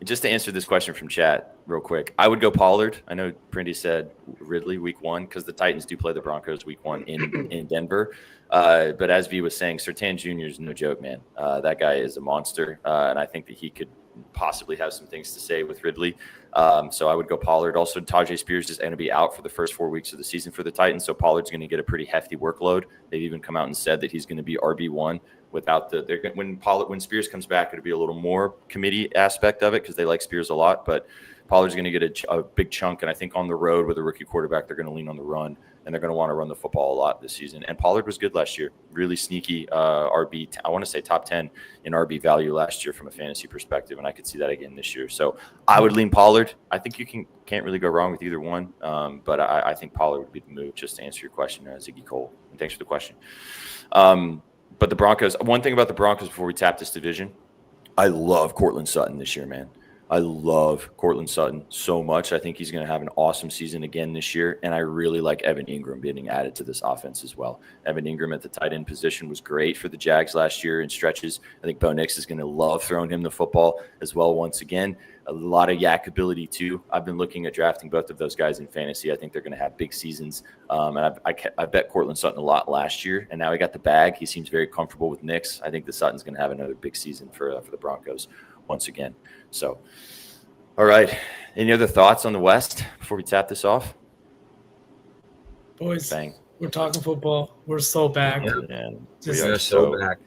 just to answer this question from chat real quick, I would go Pollard. I know Prindy said Ridley week 1 because the Titans do play the Broncos week 1 in Denver. But as V was saying, Surtain Jr. is no joke, man. That guy is a monster. And I think that he could possibly have some things to say with Ridley. So I would go Pollard. Also, Tajay Spears is going to be out for the first 4 weeks of the season for the Titans. So Pollard's going to get a pretty hefty workload. They've even come out and said that he's going to be RB1 without when Spears comes back, it'll be a little more committee aspect of it because they like Spears a lot. But Pollard's going to get a big chunk. And I think on the road with a rookie quarterback, they're going to lean on the run. And they're going to want to run the football a lot this season. And Pollard was good last year. Really sneaky RB. I want to say top 10 in RB value last year from a fantasy perspective. And I could see that again this year. So I would lean Pollard. I think you can't really go wrong with either one. But I think Pollard would be the move, just to answer your question, Ziggy Cole. And thanks for the question. But the Broncos, one thing about the Broncos before we tap this division, I love Cortland Sutton this year, man. I love Cortland Sutton so much. I think he's going to have an awesome season again this year. And I really like Evan Ingram being added to this offense as well. Evan Ingram at the tight end position was great for the Jags last year in stretches. I think Bo Nix is going to love throwing him the football as well once again. A lot of yak ability too. I've been looking at drafting both of those guys in fantasy. I think they're going to have big seasons. And I bet Cortland Sutton a lot last year. And now he got the bag. He seems very comfortable with Nix. I think the Sutton's going to have another big season for the Broncos once again. So, all right. Any other thoughts on the West before we tap this off? Boys, Bang. We're talking football. We're so back. Yeah, we are so back.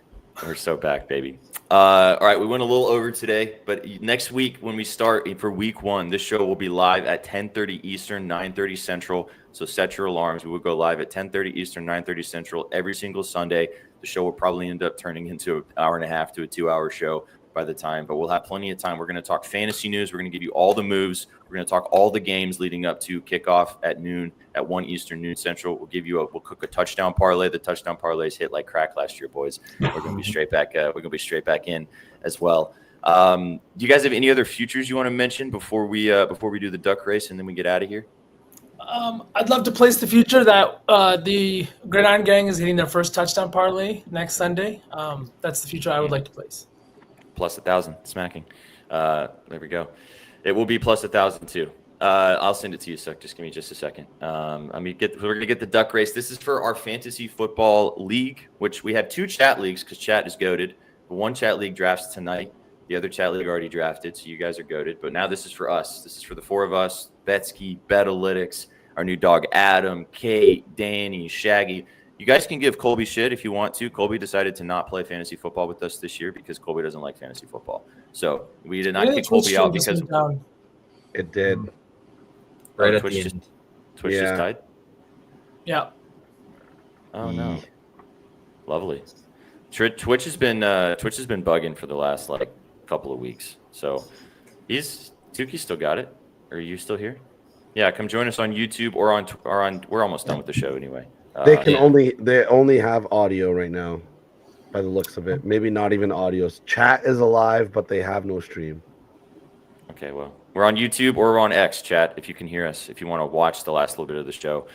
We're so back, baby. All right, we went a little over today, but next week when we start for week 1, this show will be live at 10:30 Eastern, 9:30 Central. So set your alarms. We will go live at 10:30 Eastern, 9:30 Central every single Sunday. The show will probably end up turning into an hour and a half to a 2-hour show by the time, but we'll have plenty of time. We're going to talk fantasy news. We're going to give you all the moves. We're going to talk all the games leading up to kickoff at noon, at 1 Eastern, noon Central. We'll cook a touchdown parlay. The touchdown parlays hit like crack last year, boys. We're going to be straight back. We're going to be straight back in as well. Do you guys have any other futures you want to mention before we do the duck race and then we get out of here? I'd love to place the future that the Gridiron Gang is getting their first touchdown parlay next Sunday. That's the future I would like to place. Plus 1,000, smacking. There we go. It will be plus 1,000 too. I'll send it to you, Suck. Just give me just a second. We're gonna get the duck race. This is for our fantasy football league, which we have 2 chat leagues because chat is goated. One chat league drafts tonight. The other chat league already drafted, so you guys are goated. But now this is for us. This is for the 4 of us: Betsky, Betalytics, our new dog Adam, Kate, Danny, Shaggy. You guys can give Colby shit if you want to. Colby decided to not play fantasy football with us this year because Colby doesn't like fantasy football. So we did not kick Colby out because it did. Right at Twitch the end. Twitch just died. Yeah. Oh no. Lovely. Twitch has been bugging for the last couple of weeks. So Tuki's still got it. Are you still here? Yeah, come join us on YouTube or on we're almost done with the show anyway. They only have audio right now, by the looks of it. Maybe not even audio. Chat is alive, but they have no stream. Okay, well, we're on YouTube or we're on X, chat, if you can hear us, if you want to watch the last little bit of the show.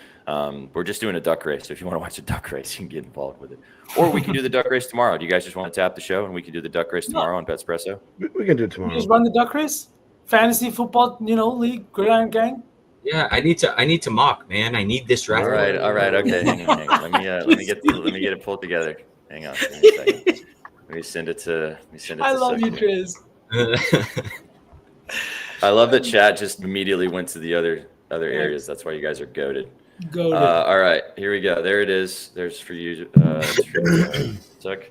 We're just doing a duck race, so if you want to watch a duck race, you can get involved with it. Or we can do the duck race tomorrow. Do you guys just want to tap the show and we can do the duck race tomorrow on Betspresso? We can do it tomorrow. You just run the duck race? Fantasy football, league, Gridiron Gang? Yeah, I need to mock, man. I need this draft. All right, okay. Hang on. Let me get it pulled together. Hang on. Give me a second. Let me send it to. I love you, Triz. I love that chat just immediately went to the other areas. That's why you guys are goated. All right, here we go. There it is. There's for you. Tuck.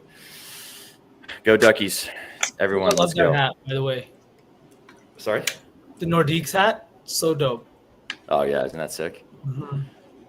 Go Duckies, everyone. I love that hat, by the way. Sorry. The Nordiques hat, so dope. Oh yeah, isn't that sick? Mm-hmm.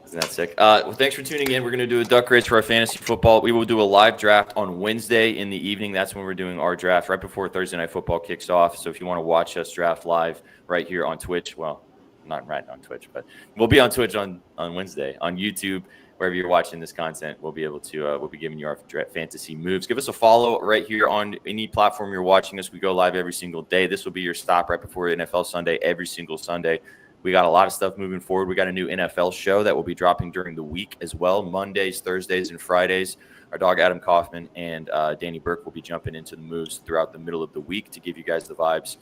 Isn't that sick? Well, thanks for tuning in. We're going to do a duck race for our fantasy football. We will do a live draft on Wednesday in the evening. That's when we're doing our draft, right before Thursday Night Football kicks off. So if you want to watch us draft live right here on Twitch, well, not right on Twitch, but we'll be on Twitch on Wednesday, on YouTube, wherever you're watching this content. We'll be able to we'll be giving you our fantasy moves. Give us a follow right here on any platform you're watching us. We go live every single day. This will be your stop right before NFL Sunday, every single Sunday. We got a lot of stuff moving forward. We got a new NFL show that will be dropping during the week as well, Mondays, Thursdays, and Fridays. Our dog Adam Kaufman and Danny Burke will be jumping into the moves throughout the middle of the week to give you guys the vibes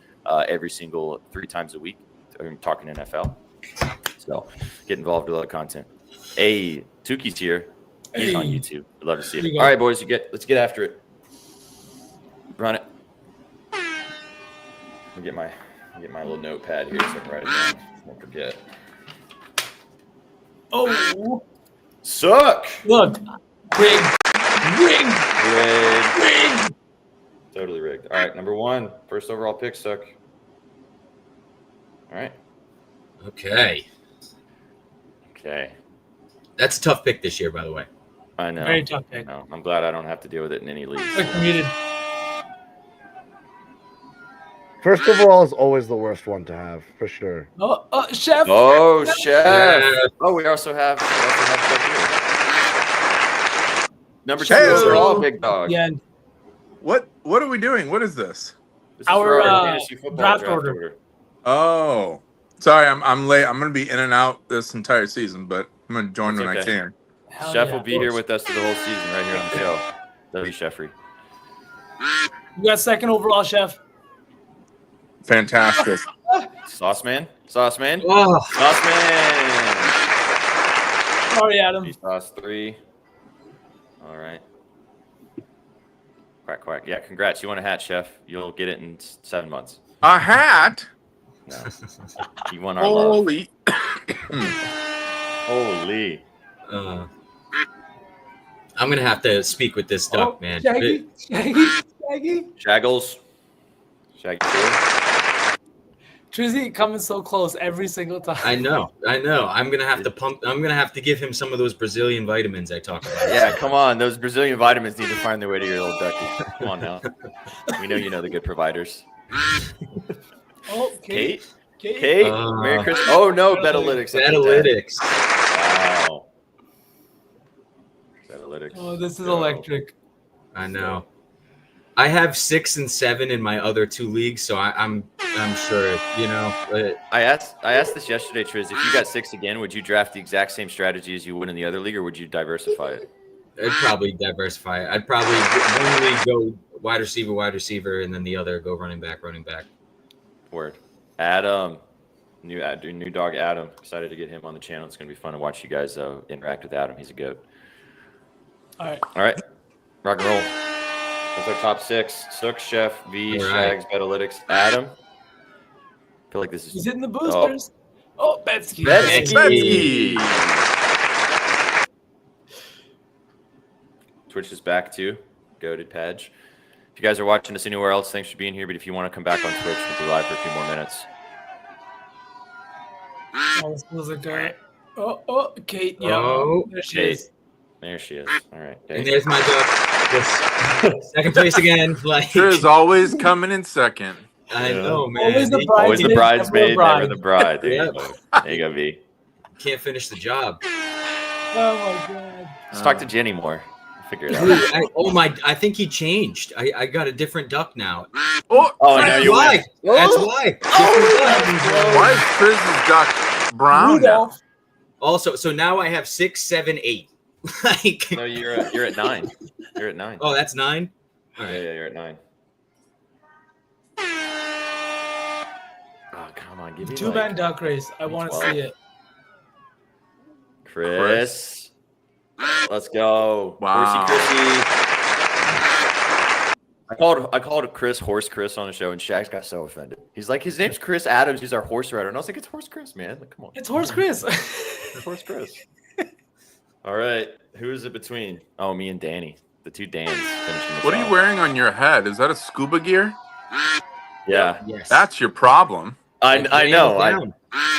every single 3 times a week. I'm talking NFL. So get involved with all the content. Hey, Tuki's here. He's on YouTube. I'd love to see it. All right, boys, let's get after it. Run it. Let me get my little notepad here so I can write it down. Don't forget. Oh, Suck. look, rigged. Totally rigged. All right, number 1, first overall pick, Suck. All right. Okay. That's a tough pick this year, by the way. I know. Very tough pick. No, I'm glad I don't have to deal with it in any leagues. Click muted. First overall is always the worst one to have, for sure. Oh, chef. Oh, Chef. Yeah. Oh, we also have Chef here. Number 2 Hey-o. overall, big dog. Yeah. What are we doing? What is this? This is Our, for fantasy football draft draft order. order. Oh, sorry, I'm late. I'm gonna be in and out this entire season, but I'm gonna join It's when I okay. can. Hell Chef yeah. will be here with us for the whole season right here on the show. W. Sheffrey. You got second overall, chef. Fantastic. Sauce man. Oh, Sauce man. Sorry, Adam. Sauce 3. All right. Quack, quack. Yeah, congrats. You won a hat, Chef. You'll get it in 7 months. A hat. No. You won our love. Holy. Holy. I'm gonna have to speak with this duck, man. Shaggy. Shaggles. Shaggy 2. Trizzy coming so close every single time. I know. I'm gonna have to give him some of those Brazilian vitamins I talk about. Yeah, come on. Those Brazilian vitamins need to find their way to your little ducky. Come on now. We know you know the good providers. Oh, Kate? Kate. Kate? Merry Christmas. Oh, no. Betalytics. Analytics. Wow. Betalytics. Oh, this is Go. electric. I know. I have 6 and 7 in my other 2 leagues, so I'm sure I asked this yesterday, Triz. If you got 6 again, would you draft the exact same strategy as you would in the other league, or would you diversify it? I'd probably diversify it. I'd probably one league go wide receiver, and then the other go running back. Word. Adam. New dog Adam. Excited to get him on the channel. It's going to be fun to watch you guys interact with Adam. He's a goat. All right. All right. Rock and roll. That's our top 6. Sook, Chef, V, All Shags, Betalytics, Adam. I feel like this is... He's hitting the boosters. Oh, Betsky. Betsky. Twitch is back too. Goated Padge. If you guys are watching us anywhere else, thanks for being here. But if you want to come back on Twitch, we'll be live for a few more minutes. Oh, this feels like Oh, Kate. Yeah. Oh, there she Kate. is. There she is. All right. And Kate. there's my duck. Yes. Second place again. Like Is always coming in second. I know, man. Always the He Always the bridesmaid, bridesmaid, never never the bride. There Yep. you go. There you go, V. can't finish the job. Oh my god. Let's talk to Jenny more. Figure it Dude, out. I think he changed. I got a different duck now. Oh, Oh, no, That's you why. win. That's why. Different duck. why is Chris's duck brown now? Rudolph. Also, so now I have 6, 7, 8. Like, No, you're at 9. You're at 9. oh, that's 9. All Yeah, right. yeah, you're at 9. Oh, come on, give me Two-man like duck race. I want to 12. see it. Chris. Let's go. Wow. Horsey Chrissy. I called Chris Horse Chris on the show, and Shags got so offended. He's like, his name's Chris Adams. He's our horse rider. And I was like, it's Horse Chris, man. Like, come on. It's Horse Chris. It's Horse Chris. All right. Who is it between? Oh, me and Danny. The two Dans finishing the What are you top. wearing on your head? Is that a scuba gear? Yeah. Yes. That's your problem. I know.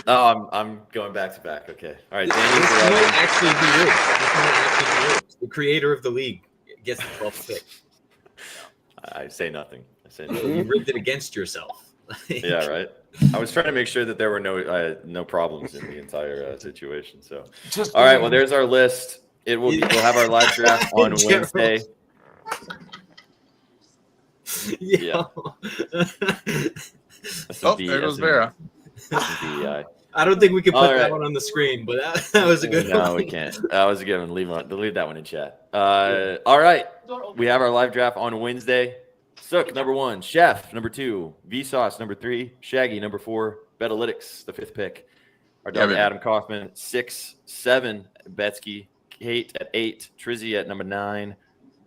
Down. I'm going back to back. Okay. All right. This Danny's might 11. actually be rigged. This might actually be rigged. The creator of the league gets the 12th pick. I say nothing. I say You nothing. rigged it against yourself. Yeah, right. I was trying to make sure that there were no problems in the entire situation. So, all right. Well, there's our list. We'll have our live draft on Wednesday. Yeah. There goes Vera. I don't think we can put that one on the screen, but that was a good one. No, we can't. That was a good one. Leave that one in chat. All right. We have our live draft on Wednesday. Sook, number 1. Chef, number 2. Vsauce, number 3. Shaggy, number 4. Betalytics, the 5th pick. Our dog Adam Kaufman, 6, 7. Betsky, Kate at 8. Trizzy at number 9.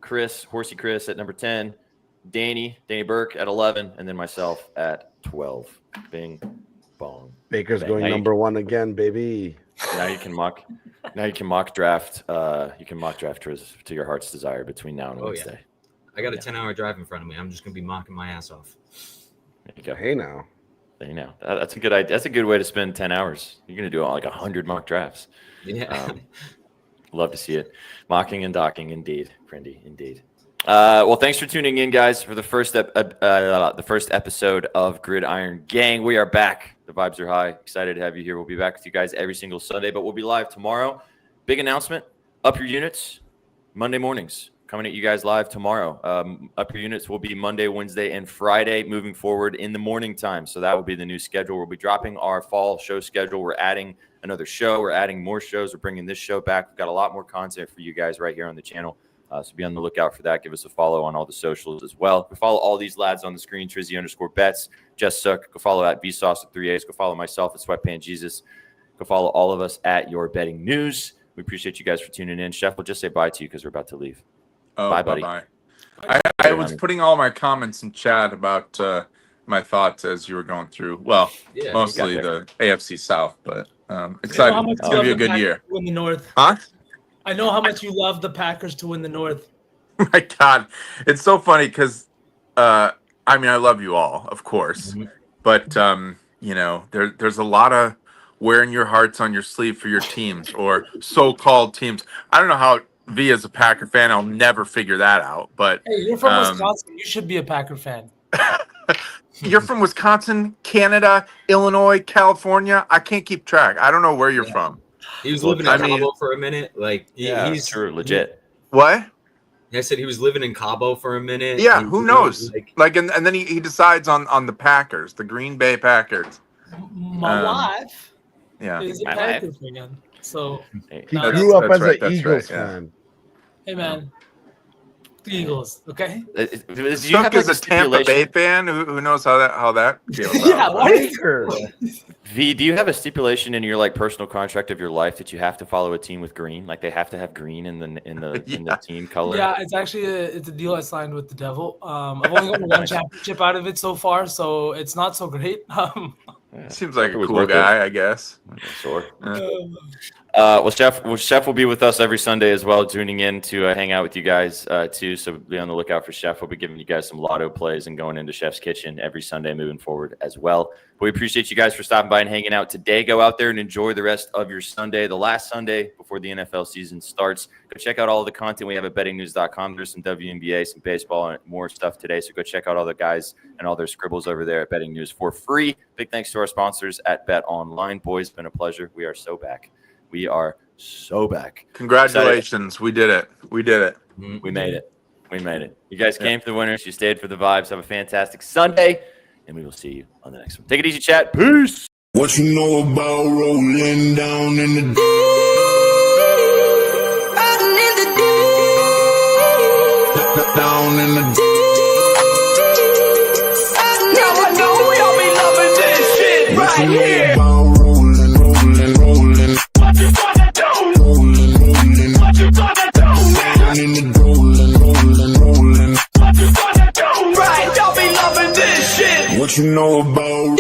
Chris, Horsey Chris at number 10. Danny Burke at 11. And then myself at 12. Bing, bong. Baker's bang. going number 1 again, baby. Now you can mock draft. You can mock draft Triz to your heart's desire between now and Wednesday. Yeah. I got a 10-hour drive in front of me. I'm just gonna be mocking my ass off. There you go. Hey now. That's a good idea. That's a good way to spend 10 hours. You're gonna do like 100 mock drafts. Yeah. Love to see it. Mocking and docking, indeed, Prindy, indeed. Well, thanks for tuning in, guys, for the first episode of Gridiron Gang. We are back. The vibes are high. Excited to have you here. We'll be back with you guys every single Sunday, but we'll be live tomorrow. Big announcement. Up your units Monday mornings. Coming at you guys live tomorrow. Up your units will be Monday, Wednesday, and Friday moving forward in the morning time. So that will be the new schedule. We'll be dropping our fall show schedule. We're adding another show. We're adding more shows. We're bringing this show back. We've got a lot more content for you guys right here on the channel. So be on the lookout for that. Give us a follow on all the socials as well. Go follow all these lads on the screen. Trizzy_bets. Jess Sook. Go follow at Vsauce with 3 A's. Go follow myself at Sweatpants Jesus. Go follow all of us at Your Betting News. We appreciate you guys for tuning in. Chef, we'll just say bye to you because we're about to leave. Oh, bye, buddy. Bye. I was putting all my comments in chat about my thoughts as you were going through. Well, mostly the AFC South, but excited. It's going to be a good year. Win the North. Huh? I know how much you love the Packers to win the North. My God. It's so funny because, I love you all, of course. Mm-hmm. But, there's a lot of wearing your hearts on your sleeve for your teams or so-called teams. I don't know how V as a Packer fan, I'll never figure that out. But hey, you're from Wisconsin. You should be a Packer fan. You're from Wisconsin, Canada, Illinois, California. I can't keep track. I don't know where you're from. He was living in Cabo for a minute. He's true, legit. What? I said he was living in Cabo for a minute. Yeah, who knows? And then he decides on the Packers, the Green Bay Packers. My wife is a my Packer fan. So he grew up as an Eagles fan. Hey man, the Eagles, okay? Stuck as a Tampa Bay fan. Who knows how that feels? V, do you have a stipulation in your personal contract of your life that you have to follow a team with green? Like they have to have green in the team color? Yeah, it's actually a deal I signed with the Devil. I've only got one championship out of it so far, so it's not so great. Seems like a cool guy, I guess. Sure. Well, Chef will be with us every Sunday as well, tuning in to hang out with you guys too. So be on the lookout for Chef. We'll be giving you guys some lotto plays and going into Chef's Kitchen every Sunday moving forward as well. But we appreciate you guys for stopping by and hanging out today. Go out there and enjoy the rest of your Sunday, the last Sunday before the NFL season starts. Go check out all the content we have at bettingnews.com. There's some WNBA, some baseball, and more stuff today. So go check out all the guys and all their scribbles over there at Betting News for free. Big thanks to our sponsors at Bet Online. Boys, it's been a pleasure. We are so back. We are so back. Congratulations. We did it. We made it. We made it. You guys came for the winners. You stayed for the vibes. Have a fantastic Sunday, and we will see you on the next one. Take it easy, chat. Peace. What you know about rolling down in the deep? Riding in the deep. Down in the deep. Now I know we all be loving this shit right here. What you gonna do? What you gonna do? Rolling. What you gonna do? Right, y'all be loving this shit. What you know about